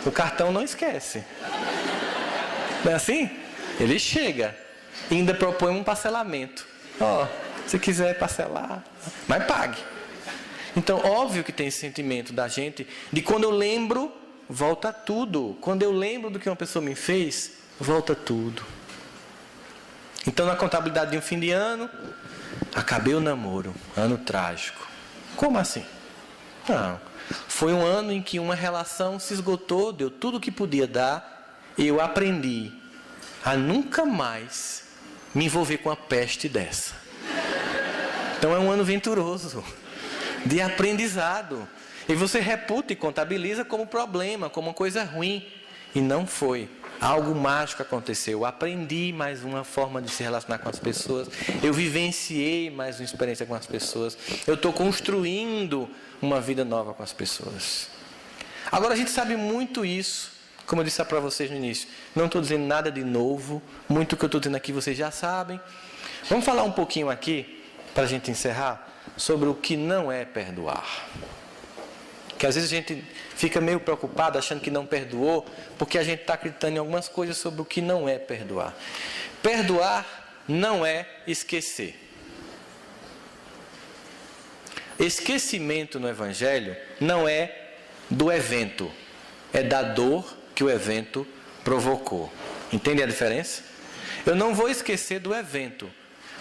O cartão não esquece. Não é assim? Ele chega e ainda propõe um parcelamento. Se quiser parcelar, mas pague. Então, óbvio que tem esse sentimento da gente, de quando eu lembro, volta tudo. Quando eu lembro do que uma pessoa me fez, volta tudo. Então, na contabilidade de um fim de ano, acabei o namoro, ano trágico. Como assim? Não. Foi um ano em que uma relação se esgotou, deu tudo o que podia dar, e eu aprendi a nunca mais me envolver com uma peste dessa. Então, é um ano venturoso, de aprendizado. E você reputa e contabiliza como problema, como uma coisa ruim. E não foi. Algo mágico aconteceu. Eu aprendi mais uma forma de se relacionar com as pessoas. Eu vivenciei mais uma experiência com as pessoas. Eu estou construindo uma vida nova com as pessoas. Agora a gente sabe muito isso. Como eu disse para vocês no início. Não estou dizendo nada de novo. Muito que eu estou dizendo aqui vocês já sabem. Vamos falar um pouquinho aqui, para a gente encerrar, sobre o que não é perdoar. Que às vezes a gente fica meio preocupado, achando que não perdoou, porque a gente está acreditando em algumas coisas sobre o que não é perdoar. Perdoar não é esquecer. Esquecimento no Evangelho não é do evento, é da dor que o evento provocou. Entende a diferença? Eu não vou esquecer do evento,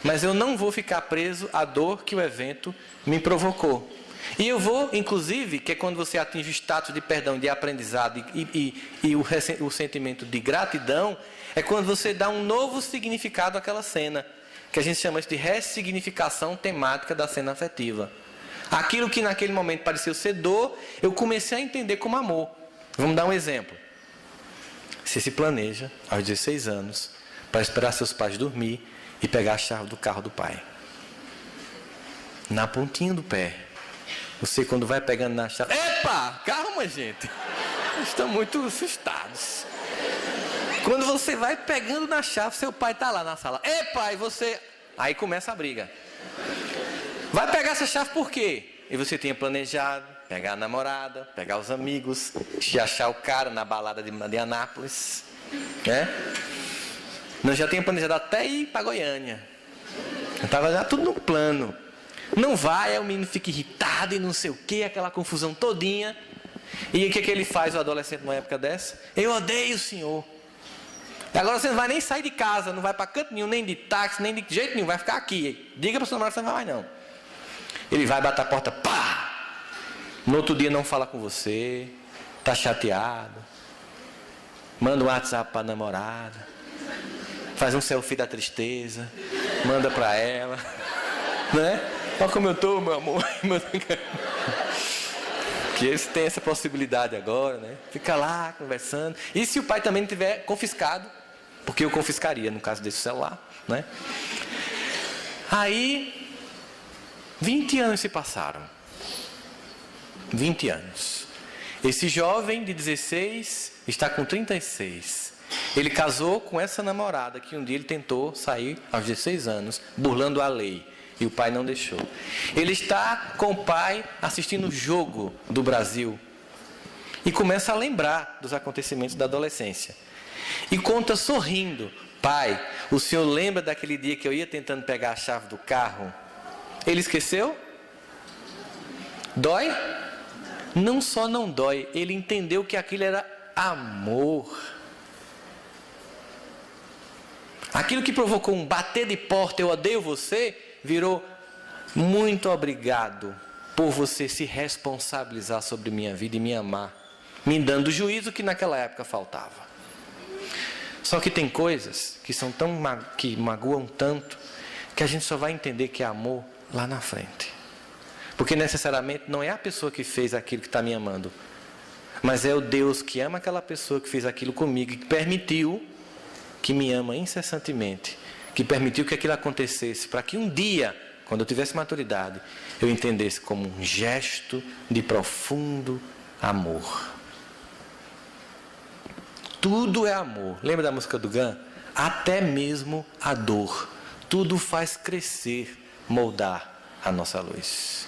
mas eu não vou ficar preso à dor que o evento me provocou. E eu vou, inclusive, que é quando você atinge o status de perdão, de aprendizado e o sentimento de gratidão, é quando você dá um novo significado àquela cena, que a gente chama de ressignificação temática da cena afetiva. Aquilo que naquele momento pareceu ser dor, eu comecei a entender como amor. Vamos dar um exemplo. Você se planeja, aos 16 anos, para esperar seus pais dormir e pegar a chave do carro do pai. Na pontinha do pé. Você, quando vai pegando na chave... Epa! Calma, gente. Estão muito assustados. Quando você vai pegando na chave, seu pai está lá na sala. Epa! E você... Aí começa a briga. Vai pegar essa chave por quê? E você tinha planejado pegar a namorada, pegar os amigos, te achar o cara na balada de Anápolis. Né? Nós já tínhamos planejado até ir para Goiânia. Estava já tudo no plano. Não vai, aí o menino fica irritado e não sei o que, aquela confusão todinha. E o que ele faz, o adolescente, numa época dessa? Eu odeio o senhor. E agora você não vai nem sair de casa, não vai para canto nenhum, nem de táxi, nem de jeito nenhum, vai ficar aqui. Diga para o seu namorado que você não vai mais não. Ele vai bater a porta, pá! No outro dia não fala com você, está chateado. Manda um WhatsApp para a namorada. Faz um selfie da tristeza, manda para ela, né? Olha como eu estou, meu amor. Que eles têm essa possibilidade agora, né? Fica lá conversando. E se o pai também não tiver confiscado, porque eu confiscaria no caso desse celular, né? Aí, 20 anos se passaram. 20 anos. Esse jovem de 16 está com 36. Ele casou com essa namorada que um dia ele tentou sair aos 16 anos, burlando a lei. E o pai não deixou. Ele está com o pai assistindo o jogo do Brasil. E começa a lembrar dos acontecimentos da adolescência. E conta sorrindo: pai, o senhor lembra daquele dia que eu ia tentando pegar a chave do carro? Ele esqueceu? Dói? Não só não dói, ele entendeu que aquilo era amor. Aquilo que provocou um bater de porta, eu odeio você, virou: muito obrigado por você se responsabilizar sobre minha vida e me amar, me dando o juízo que naquela época faltava. Só que tem coisas que são que magoam tanto, que a gente só vai entender que é amor lá na frente. Porque necessariamente não é a pessoa que fez aquilo que está me amando, mas é o Deus que ama aquela pessoa que fez aquilo comigo, que permitiu, que me ama incessantemente, que permitiu que aquilo acontecesse, para que um dia, quando eu tivesse maturidade, eu entendesse como um gesto de profundo amor. Tudo é amor. Lembra da música do Gun? Até mesmo a dor. Tudo faz crescer, moldar a nossa luz.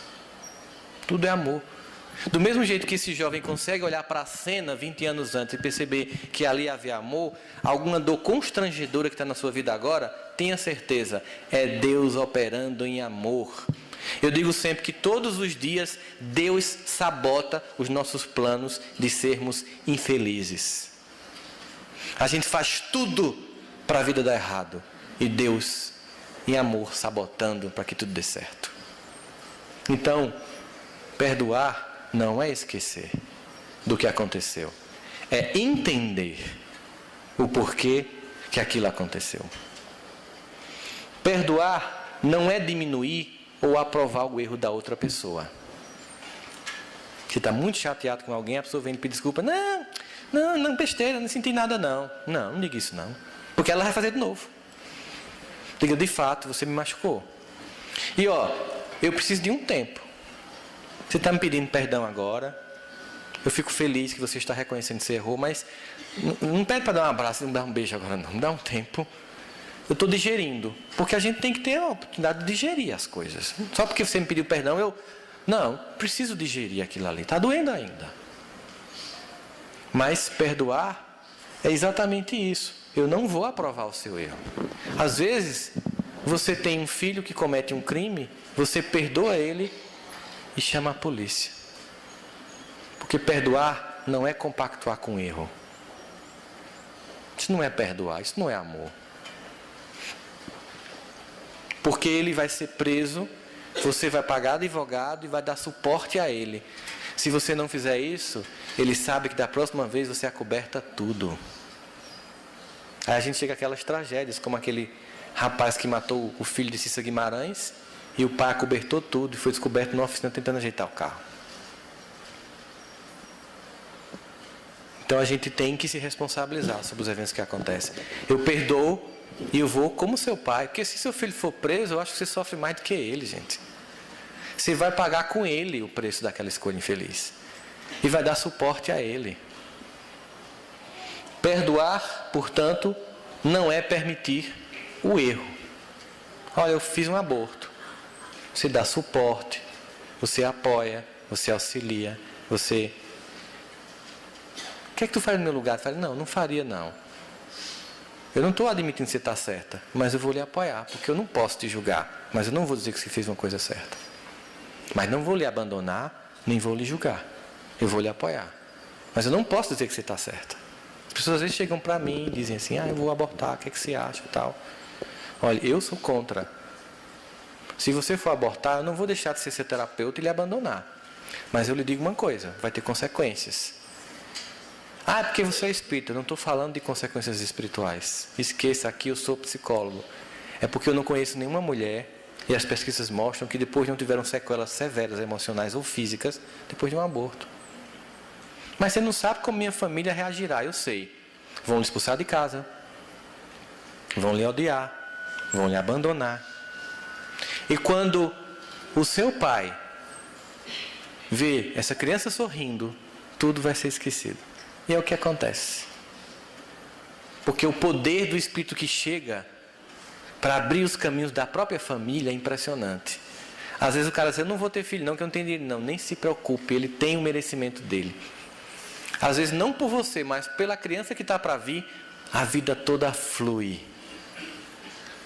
Tudo é amor. Do mesmo jeito que esse jovem consegue olhar para a cena 20 anos antes e perceber que ali havia amor, alguma dor constrangedora que está na sua vida agora, tenha certeza, é Deus operando em amor. Eu digo sempre que todos os dias Deus sabota os nossos planos de sermos infelizes. A gente faz tudo para a vida dar errado, e Deus, em amor, sabotando para que tudo dê certo. Então, perdoar não é esquecer do que aconteceu, é entender o porquê que aquilo aconteceu. Perdoar não é diminuir ou aprovar o erro da outra pessoa. Você está muito chateado com alguém, a pessoa vem pedir desculpa: não, besteira, não senti nada não. Não diga isso não, porque ela vai fazer de novo. Diga: de fato, você me machucou. E eu preciso de um tempo. Você está me pedindo perdão agora. Eu fico feliz que você está reconhecendo que você errou, mas não pede para dar um abraço e não dar um beijo agora não. Me dá um tempo. Eu estou digerindo. Porque a gente tem que ter a oportunidade de digerir as coisas. Só porque você me pediu perdão, não, preciso digerir aquilo ali. Está doendo ainda. Mas perdoar é exatamente isso. Eu não vou aprovar o seu erro. Às vezes, você tem um filho que comete um crime, você perdoa ele e chama a polícia. Porque perdoar não é compactuar com o erro. Isso não é perdoar, isso não é amor. Porque ele vai ser preso, você vai pagar advogado e vai dar suporte a ele. Se você não fizer isso, ele sabe que da próxima vez você acoberta tudo. Aí a gente chega àquelas tragédias, como aquele rapaz que matou o filho de Cissa Guimarães, e o pai acobertou tudo e foi descoberto na oficina tentando ajeitar o carro. Então a gente tem que se responsabilizar sobre os eventos que acontecem. Eu perdoo e eu vou como seu pai, porque se seu filho for preso, eu acho que você sofre mais do que ele, gente. Você vai pagar com ele o preço daquela escolha infeliz. E vai dar suporte a ele. Perdoar, portanto, não é permitir o erro. Olha, eu fiz um aborto. Você dá suporte, você apoia, você auxilia, você... O que é que tu faria no meu lugar? Eu falei: não faria não. Eu não estou admitindo que você está certa, mas eu vou lhe apoiar, porque eu não posso te julgar, mas eu não vou dizer que você fez uma coisa certa. Mas não vou lhe abandonar, nem vou lhe julgar. Eu vou lhe apoiar. Mas eu não posso dizer que você está certa. As pessoas às vezes chegam para mim e dizem assim: eu vou abortar, o que é que você acha e tal. Olha, eu sou contra. Se você for abortar, eu não vou deixar de ser seu terapeuta e lhe abandonar. Mas eu lhe digo uma coisa: vai ter consequências. Ah, é porque você é espírita. Eu não estou falando de consequências espirituais. Esqueça, aqui eu sou psicólogo. É porque eu não conheço nenhuma mulher, e as pesquisas mostram que depois não tiveram sequelas severas emocionais ou físicas depois de um aborto. Mas você não sabe como minha família reagirá, eu sei. Vão lhe expulsar de casa, vão lhe odiar, vão lhe abandonar. E quando o seu pai vê essa criança sorrindo, tudo vai ser esquecido. E é o que acontece. Porque o poder do Espírito que chega para abrir os caminhos da própria família é impressionante. Às vezes o cara diz, eu não vou ter filho não, que eu não tenho dinheiro. Não, nem se preocupe, ele tem o merecimento dele. Às vezes não por você, mas pela criança que está para vir, a vida toda flui.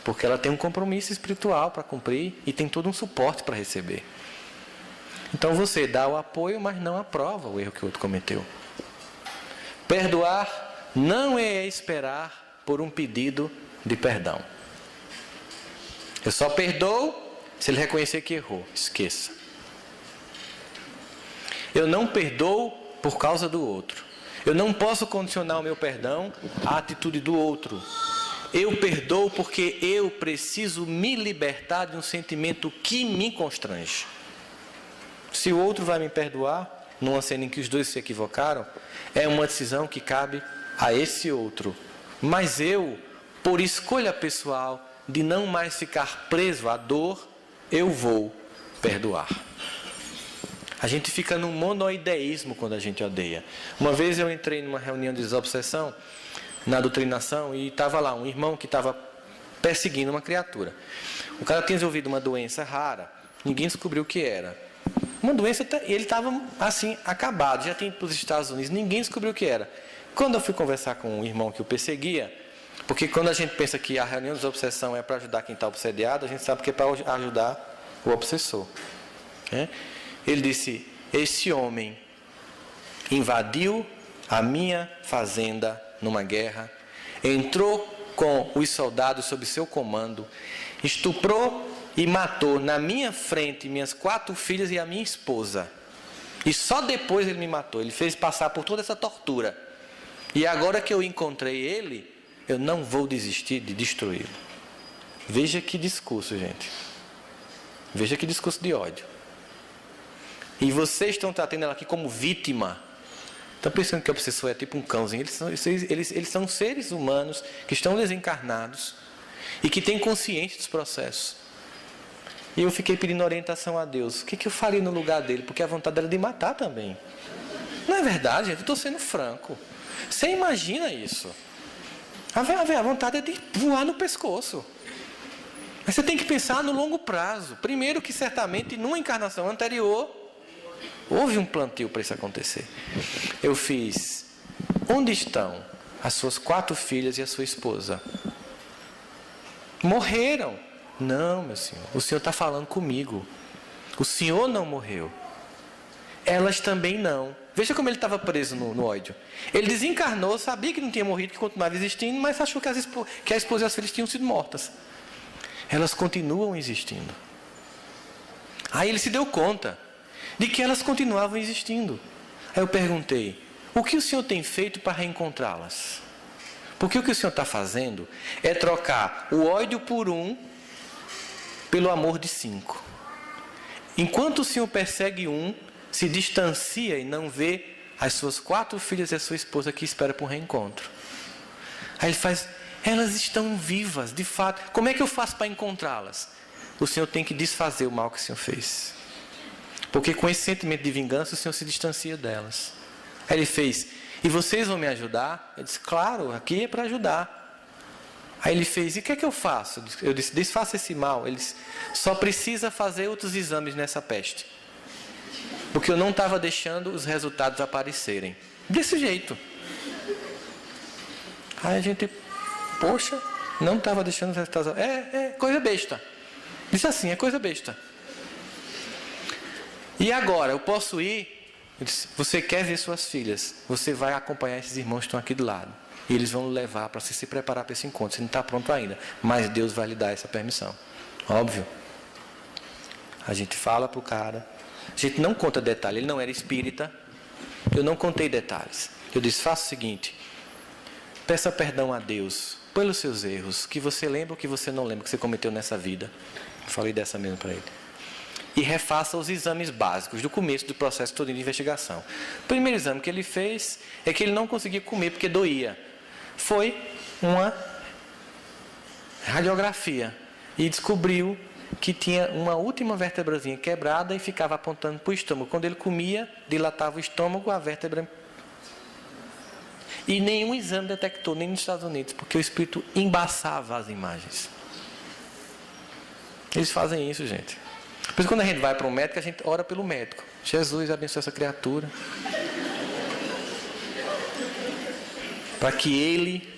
Porque ela tem um compromisso espiritual para cumprir e tem todo um suporte para receber. Então você dá o apoio, mas não aprova o erro que o outro cometeu. Perdoar não é esperar por um pedido de perdão. Eu só perdoo se ele reconhecer que errou. Esqueça. Eu não perdoo por causa do outro. Eu não posso condicionar o meu perdão à atitude do outro. Eu perdoo porque eu preciso me libertar de um sentimento que me constrange. Se o outro vai me perdoar, numa cena em que os dois se equivocaram, é uma decisão que cabe a esse outro. Mas eu, por escolha pessoal, de não mais ficar preso à dor, eu vou perdoar. A gente fica num monoideísmo quando a gente odeia. Uma vez eu entrei numa reunião de desobsessão, na doutrinação, e estava lá um irmão que estava perseguindo uma criatura. O cara tinha desenvolvido uma doença rara, ninguém descobriu o que era. Uma doença, ele estava assim, acabado, já tinha ido para os Estados Unidos, ninguém descobriu o que era. Quando eu fui conversar com um irmão que o perseguia, porque quando a gente pensa que a reunião de desobsessão é para ajudar quem está obsediado, a gente sabe que é para ajudar o obsessor. Ele disse, esse homem invadiu a minha fazenda numa guerra, entrou com os soldados sob seu comando, estuprou e matou na minha frente minhas 4 filhas e a minha esposa. E só depois ele me matou. Ele fez passar por toda essa tortura. E agora que eu encontrei ele, eu não vou desistir de destruí-lo. Veja que discurso, gente. Veja que discurso de ódio. E vocês estão tratando ela aqui como vítima. Estão pensando que o obsessor é tipo um cãozinho. Eles são seres humanos que estão desencarnados e que têm consciência dos processos. E eu fiquei pedindo orientação a Deus. O que eu faria no lugar dele? Porque a vontade era de matar também. Não é verdade, gente? Eu estou sendo franco. Você imagina isso? A vontade é de voar no pescoço. Mas você tem que pensar no longo prazo. Primeiro que certamente, numa encarnação anterior, houve um plantio para isso acontecer. Eu fiz, onde estão as suas 4 filhas e a sua esposa? Morreram. Não, meu senhor, o senhor está falando comigo. O senhor não morreu. Elas também não. Veja como ele estava preso no ódio. Ele desencarnou, sabia que não tinha morrido, que continuava existindo, mas achou que a esposa e as filhas tinham sido mortas. Elas continuam existindo. Aí ele se deu conta de que elas continuavam existindo. Aí eu perguntei, o que o senhor tem feito para reencontrá-las? Porque o que o senhor está fazendo é trocar o ódio por um pelo amor de 5. Enquanto o senhor persegue um, se distancia e não vê as suas 4 filhas e a sua esposa que espera por um reencontro. Aí ele faz, elas estão vivas, de fato. Como é que eu faço para encontrá-las? O senhor tem que desfazer o mal que o senhor fez. Porque com esse sentimento de vingança, o senhor se distancia delas. Aí ele fez, e vocês vão me ajudar? Eu disse, claro, aqui é para ajudar. Aí ele fez, e o que é que eu faço? Eu disse, desfaça esse mal. Ele disse, só precisa fazer outros exames nessa peste. Porque eu não estava deixando os resultados aparecerem. Desse jeito. Aí a gente, poxa, não estava deixando os resultados. É coisa besta. Disse assim, é coisa besta. E agora, eu posso ir? Eu disse, você quer ver suas filhas? Você vai acompanhar esses irmãos que estão aqui do lado. E eles vão levar para você se preparar para esse encontro. Você não está pronto ainda. Mas Deus vai lhe dar essa permissão. Óbvio. A gente fala para o cara. A gente não conta detalhes. Ele não era espírita. Eu não contei detalhes. Eu disse, faça o seguinte, peça perdão a Deus pelos seus erros, que você lembra ou que você não lembra que você cometeu nessa vida. Eu falei dessa mesmo para ele. E refaça os exames básicos do começo do processo todo de investigação. O primeiro exame que ele fez é que ele não conseguia comer porque doía. Foi uma radiografia e descobriu que tinha uma última vértebrazinha quebrada e ficava apontando para o estômago. Quando ele comia, dilatava o estômago, a vértebra... E nenhum exame detectou, nem nos Estados Unidos, porque o espírito embaçava as imagens. Eles fazem isso, gente. Por isso, quando a gente vai para um médico, a gente ora pelo médico. Jesus, abençoe essa criatura. Para que ele,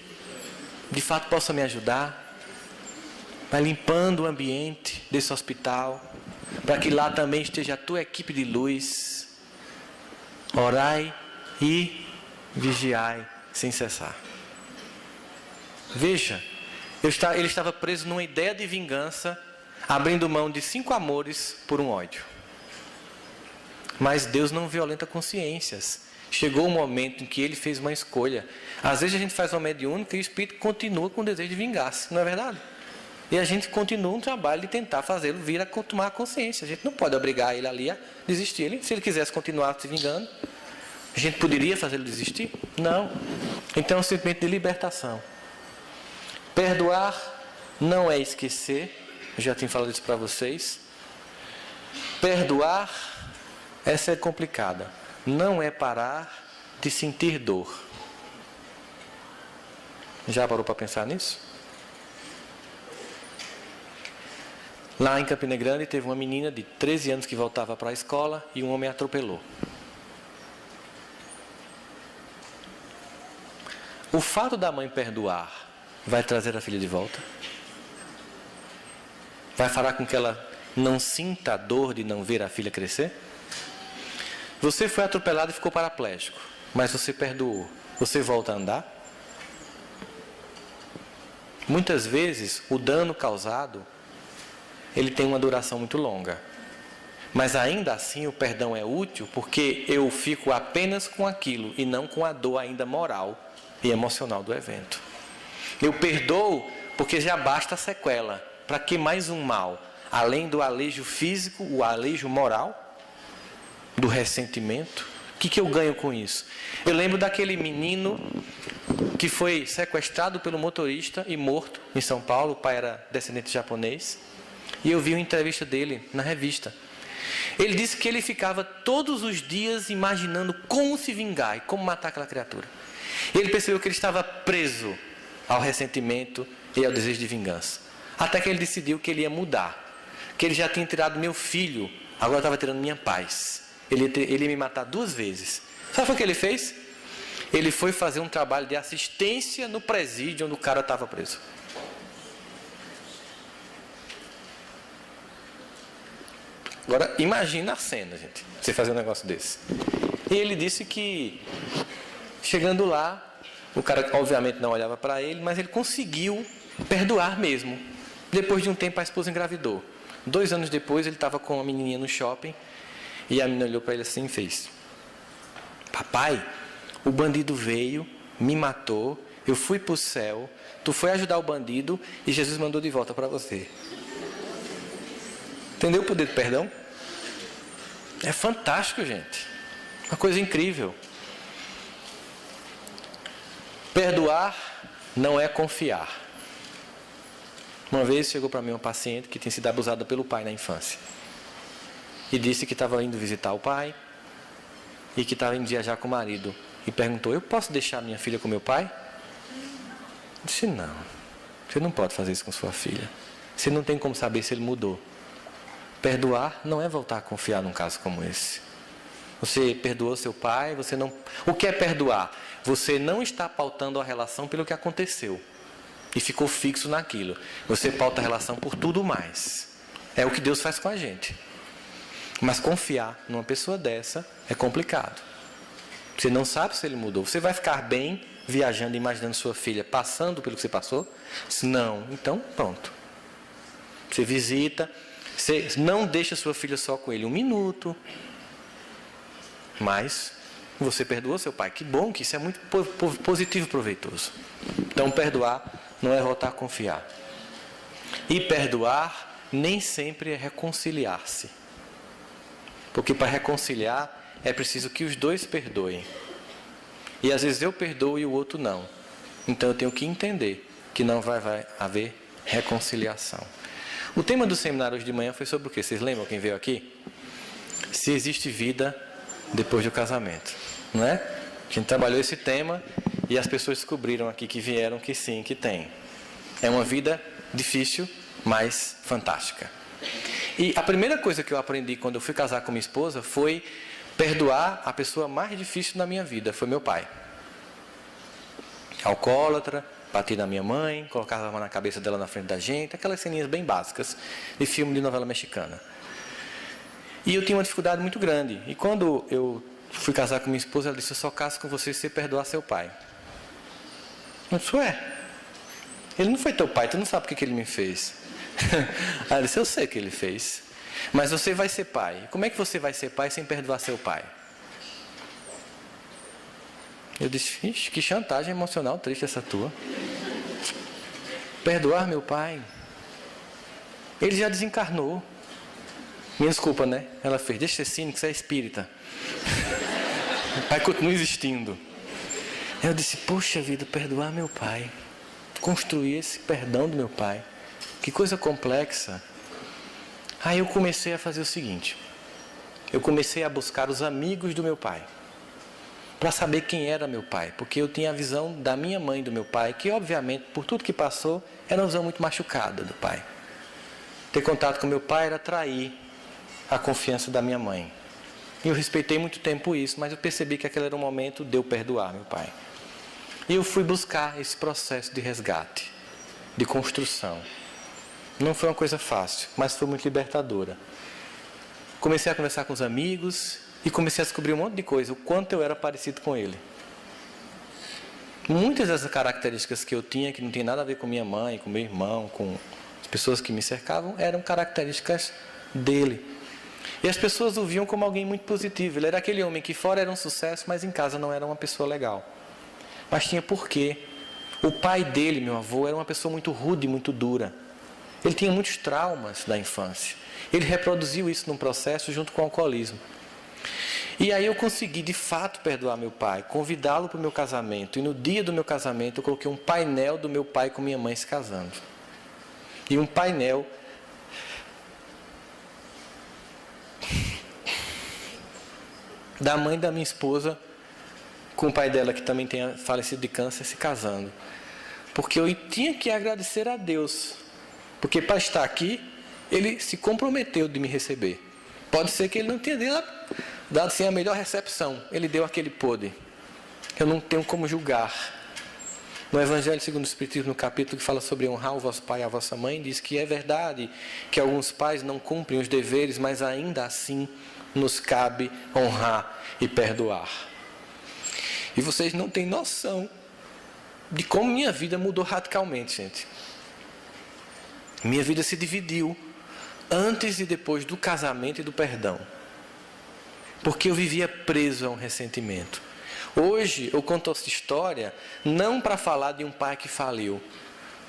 de fato, possa me ajudar. Vai limpando o ambiente desse hospital. Para que lá também esteja a tua equipe de luz. Orai e vigiai sem cessar. Veja, ele estava preso numa ideia de vingança, abrindo mão de 5 amores por um ódio. Mas Deus não violenta consciências. Chegou o momento em que ele fez uma escolha. Às vezes a gente faz uma mediúnica e o espírito continua com o desejo de vingar-se, não é verdade? E a gente continua um trabalho de tentar fazê-lo vir a tomar consciência. A gente não pode obrigar ele ali a desistir. Se ele quisesse continuar se vingando, a gente poderia fazê-lo desistir? Não. Então é um sentimento de libertação. Perdoar não é esquecer. Eu já tinha falado isso para vocês. Perdoar, essa é complicada. Não é parar de sentir dor. Já parou para pensar nisso? Lá em Campina Grande teve uma menina de 13 anos que voltava para a escola e um homem a atropelou. O fato da mãe perdoar vai trazer a filha de volta? Vai fazer com que ela não sinta a dor de não ver a filha crescer? Você foi atropelado e ficou paraplégico, mas você perdoou. Você volta a andar? Muitas vezes, o dano causado, ele tem uma duração muito longa. Mas ainda assim, o perdão é útil porque eu fico apenas com aquilo e não com a dor ainda moral e emocional do evento. Eu perdoo porque já basta a sequela. Para que mais um mal? Além do alejo físico, o alejo moral, do ressentimento. O que eu ganho com isso? Eu lembro daquele menino que foi sequestrado pelo motorista e morto em São Paulo. O pai era descendente japonês. E eu vi uma entrevista dele na revista. Ele disse que ele ficava todos os dias imaginando como se vingar e como matar aquela criatura. Ele percebeu que ele estava preso ao ressentimento e ao desejo de vingança. Até que ele decidiu que ele ia mudar. Que ele já tinha tirado meu filho, agora estava tirando minha paz. Ele ia me matar 2 vezes. Sabe o que ele fez? Ele foi fazer um trabalho de assistência no presídio onde o cara estava preso. Agora, imagina a cena, gente. Você fazer um negócio desse. E ele disse que, chegando lá, o cara obviamente não olhava para ele, mas ele conseguiu perdoar mesmo. Depois de um tempo, a esposa engravidou. 2 anos depois, ele estava com uma menininha no shopping. E a menina olhou para ele assim e fez: papai, o bandido veio, me matou, eu fui para o céu, tu foi ajudar o bandido e Jesus mandou de volta para você. Entendeu o poder do perdão? É fantástico, gente. Uma coisa incrível. Perdoar não é confiar. Uma vez chegou para mim uma paciente que tinha sido abusada pelo pai na infância. E disse que estava indo visitar o pai e que estava indo viajar com o marido. E perguntou: eu posso deixar minha filha com meu pai? Eu disse: não, você não pode fazer isso com sua filha. Você não tem como saber se ele mudou. Perdoar não é voltar a confiar num caso como esse. Você perdoou seu pai, você não... O que é perdoar? Você não está pautando a relação pelo que aconteceu e ficou fixo naquilo. Você pauta a relação por tudo mais. É o que Deus faz com a gente. Mas confiar numa pessoa dessa é complicado. Você não sabe se ele mudou. Você vai ficar bem viajando, imaginando sua filha passando pelo que você passou? Se não, então pronto. Você visita, você não deixa sua filha só com ele 1 minuto, mas Você perdoou seu pai. Que bom, que isso é muito positivo e proveitoso. Então, perdoar não é voltar a confiar. E perdoar nem sempre é reconciliar-se. Porque para reconciliar é preciso que os dois perdoem. E às vezes eu perdoo e o outro não. Então eu tenho que entender que não vai haver reconciliação. O tema do seminário hoje de manhã foi sobre o quê? Vocês lembram quem veio aqui? Se existe vida depois do casamento, não é? A gente trabalhou esse tema e as pessoas descobriram aqui que vieram que sim, que tem. É uma vida difícil, mas fantástica. E a primeira coisa que eu aprendi quando eu fui casar com minha esposa foi perdoar a pessoa mais difícil na minha vida, foi meu pai. Alcoólatra, bati na minha mãe, colocava a mão na cabeça dela na frente da gente, aquelas ceninhas bem básicas de filme de novela mexicana. E eu tinha uma dificuldade muito grande. E quando eu fui casar com minha esposa, ela disse: eu só caso com você se você perdoar seu pai. Eu disse: ué, ele não foi teu pai, tu não sabe o que ele me fez. Ela disse: eu sei o que ele fez, mas você vai ser pai. Como é que você vai ser pai sem perdoar seu pai? Eu disse: ixi, que chantagem emocional triste essa tua. Perdoar meu pai? Ele já desencarnou. Minha desculpa, né? Ela fez: deixa de ser cínico, você é espírita. O pai continua existindo. Eu disse: poxa vida, perdoar meu pai. Construir esse perdão do meu pai. Que coisa complexa. Aí eu comecei a fazer o seguinte. Eu comecei a buscar os amigos do meu pai. Para saber quem era meu pai. Porque eu tinha a visão da minha mãe e do meu pai, que obviamente, por tudo que passou, era uma visão muito machucada do pai. Ter contato com meu pai era trair a confiança da minha mãe. E eu respeitei muito tempo isso, mas eu percebi que aquele era o momento de eu perdoar meu pai. E eu fui buscar esse processo de resgate, de construção. Não foi uma coisa fácil, mas foi muito libertadora. Comecei a conversar com os amigos e comecei a descobrir um monte de coisa, o quanto eu era parecido com ele. Muitas das características que eu tinha, que não tinha nada a ver com minha mãe, com meu irmão, com as pessoas que me cercavam, eram características dele. E as pessoas o viam como alguém muito positivo. Ele era aquele homem que fora era um sucesso, mas em casa não era uma pessoa legal. Mas tinha porquê. O pai dele, meu avô, era uma pessoa muito rude, muito dura. Ele tinha muitos traumas da infância. Ele reproduziu isso num processo junto com o alcoolismo. E aí eu consegui, de fato, perdoar meu pai, convidá-lo para o meu casamento. E no dia do meu casamento eu coloquei um painel do meu pai com minha mãe se casando. E um painel da mãe da minha esposa com o pai dela, que também tinha falecido de câncer, se casando. Porque eu tinha que agradecer a Deus. Porque para estar aqui, ele se comprometeu de me receber. Pode ser que ele não tenha dado assim a melhor recepção. Ele deu aquele pôde. Eu não tenho como julgar. No Evangelho segundo o Espiritismo, no capítulo que fala sobre honrar o vosso pai e a vossa mãe, diz que é verdade que alguns pais não cumprem os deveres, mas ainda assim nos cabe honrar e perdoar. E vocês não têm noção de como minha vida mudou radicalmente, gente. Minha vida se dividiu antes e depois do casamento e do perdão. Porque eu vivia preso a um ressentimento. Hoje eu conto essa história não para falar de um pai que faliu,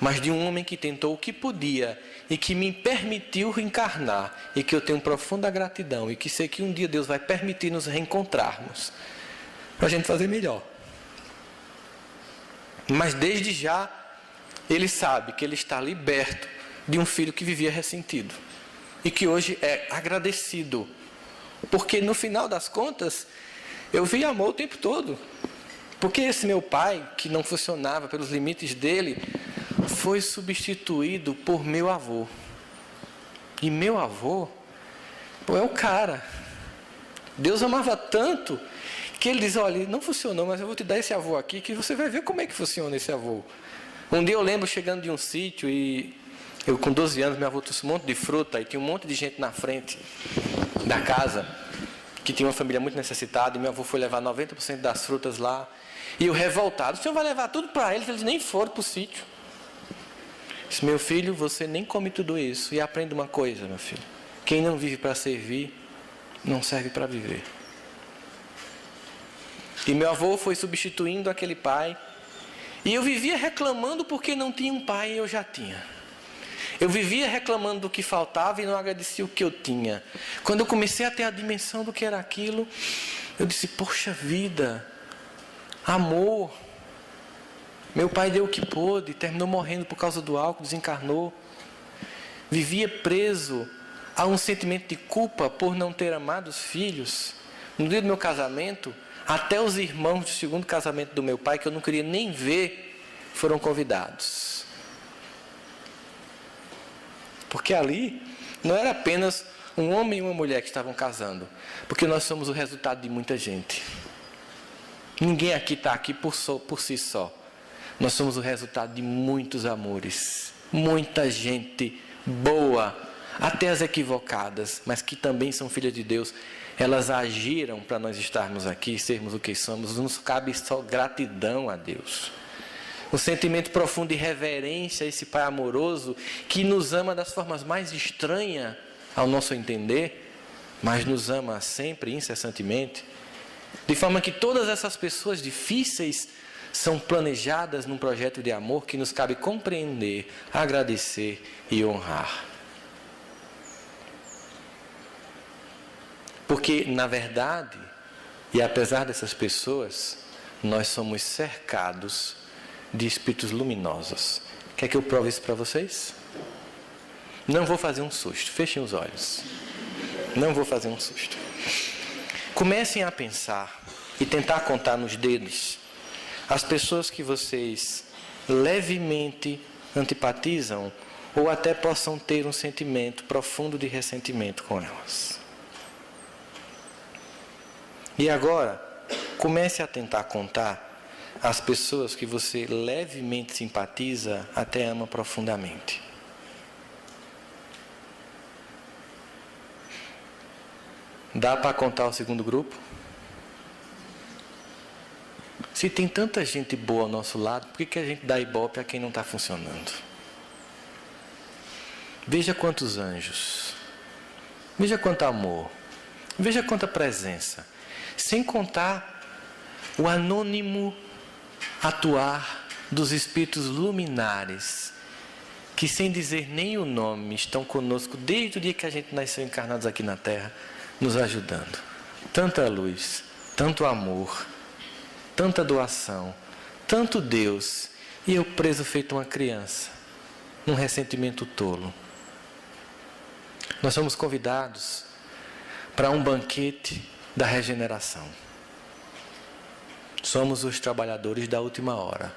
mas de um homem que tentou o que podia e que me permitiu reencarnar, e que eu tenho profunda gratidão, e que sei que um dia Deus vai permitir nos reencontrarmos para a gente fazer melhor. Mas desde já ele sabe que ele está liberto de um filho que vivia ressentido e que hoje é agradecido, porque no final das contas eu vi amor o tempo todo. Porque esse meu pai, que não funcionava pelos limites dele, foi substituído por meu avô. E meu avô, é o cara. Deus amava tanto que ele diz: olha, não funcionou, mas eu vou te dar esse avô aqui, que você vai ver como é que funciona esse avô. Um dia eu lembro chegando de um sítio e eu com 12 anos, meu avô trouxe um monte de fruta e tinha um monte de gente na frente da casa que tinha uma família muito necessitada, e meu avô foi levar 90% das frutas lá. E eu revoltado: o senhor vai levar tudo para eles? Eles nem foram para o sítio. Disse: meu filho, você nem come tudo isso. E aprenda uma coisa, meu filho: quem não vive para servir, não serve para viver. E meu avô foi substituindo aquele pai. E eu vivia reclamando porque não tinha um pai e eu já tinha. Eu vivia reclamando do que faltava e não agradecia o que eu tinha. Quando eu comecei a ter a dimensão do que era aquilo, eu disse, poxa vida, amor. Meu pai deu o que pôde, terminou morrendo por causa do álcool, desencarnou. Vivia preso a um sentimento de culpa por não ter amado os filhos. No dia do meu casamento, até os irmãos do segundo casamento do meu pai, que eu não queria nem ver, foram convidados. Porque ali não era apenas um homem e uma mulher que estavam casando, porque nós somos o resultado de muita gente. Ninguém aqui está aqui por si só. Nós somos o resultado de muitos amores, muita gente boa, até as equivocadas, mas que também são filhas de Deus. Elas agiram para nós estarmos aqui, sermos o que somos. Nos cabe só gratidão a Deus. Um sentimento profundo de reverência a esse Pai amoroso que nos ama das formas mais estranhas ao nosso entender, mas nos ama sempre, incessantemente. De forma que todas essas pessoas difíceis são planejadas num projeto de amor que nos cabe compreender, agradecer e honrar. Porque, na verdade, e apesar dessas pessoas, nós somos cercados de espíritos luminosos. Quer que eu prove isso para vocês? Não vou fazer um susto. Fechem os olhos. Não vou fazer um susto. Comecem a pensar e tentar contar nos dedos as pessoas que vocês levemente antipatizam ou até possam ter um sentimento profundo de ressentimento com elas. E agora, comece a tentar contar as pessoas que você levemente simpatiza, até ama profundamente. Dá para contar o segundo grupo? Se tem tanta gente boa ao nosso lado, por que a gente dá ibope a quem não está funcionando? Veja quantos anjos. Veja quanto amor. Veja quanta presença. Sem contar o anônimo atuar dos espíritos luminares, que sem dizer nem o nome, estão conosco desde o dia que a gente nasceu encarnados aqui na Terra, nos ajudando. Tanta luz, tanto amor, tanta doação, tanto Deus, e eu preso feito uma criança, num ressentimento tolo. Nós somos convidados para um banquete da regeneração. Somos os trabalhadores da última hora.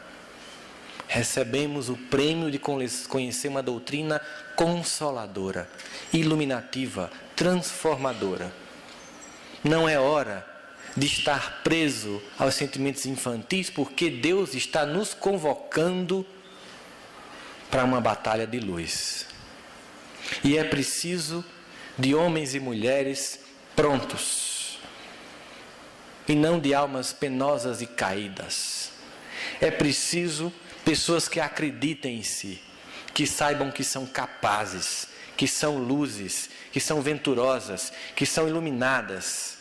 Recebemos o prêmio de conhecer uma doutrina consoladora, iluminativa, transformadora. Não é hora de estar preso aos sentimentos infantis, porque Deus está nos convocando para uma batalha de luz. E é preciso de homens e mulheres prontos, e não de almas penosas e caídas. É preciso pessoas que acreditem em si, que saibam que são capazes, que são luzes, que são venturosas, que são iluminadas,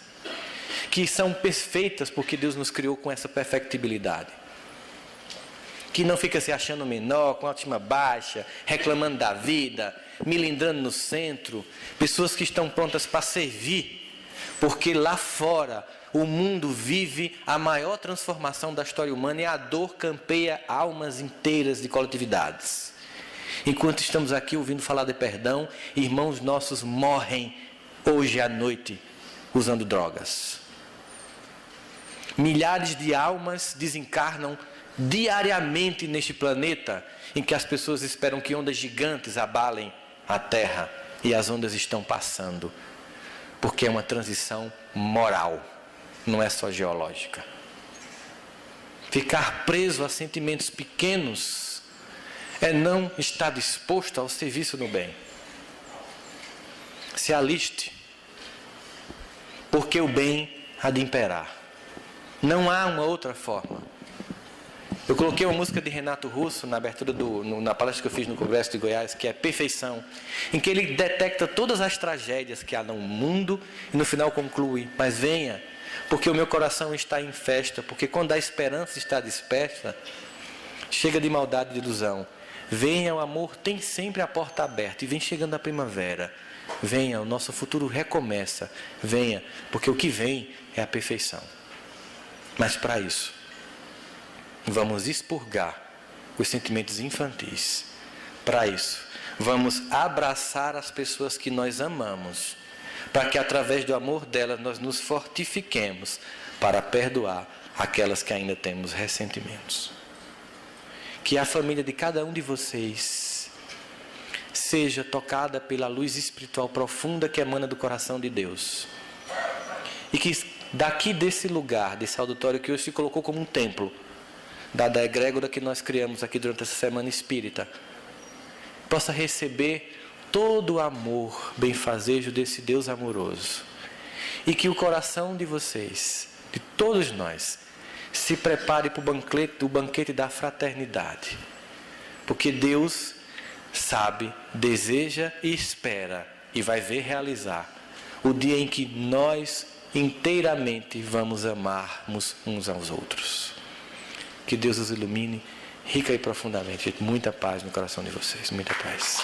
que são perfeitas porque Deus nos criou com essa perfectibilidade. Que não fica se achando menor, com autoestima baixa, reclamando da vida, milindrando no centro. Pessoas que estão prontas para servir, porque lá fora o mundo vive a maior transformação da história humana e a dor campeia almas inteiras de coletividades. Enquanto estamos aqui ouvindo falar de perdão, irmãos nossos morrem hoje à noite usando drogas. Milhares de almas desencarnam diariamente neste planeta, em que as pessoas esperam que ondas gigantes abalem a Terra, e as ondas estão passando, porque é uma transição moral, não é só geológica. Ficar preso a sentimentos pequenos é não estar disposto ao serviço no bem. Se aliste, porque o bem há de imperar. Não há uma outra forma. Eu coloquei uma música de Renato Russo na abertura na palestra que eu fiz no Congresso de Goiás, que é Perfeição, em que ele detecta todas as tragédias que há no mundo e no final conclui: mas venha, porque o meu coração está em festa, porque quando a esperança está dispersa, chega de maldade e de ilusão. Venha, o amor tem sempre a porta aberta, e vem chegando a primavera. Venha, o nosso futuro recomeça. Venha, porque o que vem é a perfeição. Mas para isso, vamos expurgar os sentimentos infantis. Para isso, vamos abraçar as pessoas que nós amamos, para que através do amor delas nós nos fortifiquemos para perdoar aquelas que ainda temos ressentimentos. Que a família de cada um de vocês seja tocada pela luz espiritual profunda que emana do coração de Deus. E que daqui desse lugar, desse auditório que hoje se colocou como um templo, dada a egrégora que nós criamos aqui durante essa semana espírita, possa receber todo o amor, benfazejo desse Deus amoroso. E que o coração de vocês, de todos nós, se prepare para o banquete da fraternidade. Porque Deus sabe, deseja e espera, e vai ver realizar, o dia em que nós inteiramente vamos amarmos uns aos outros. Que Deus os ilumine rica e profundamente. Muita paz no coração de vocês. Muita paz.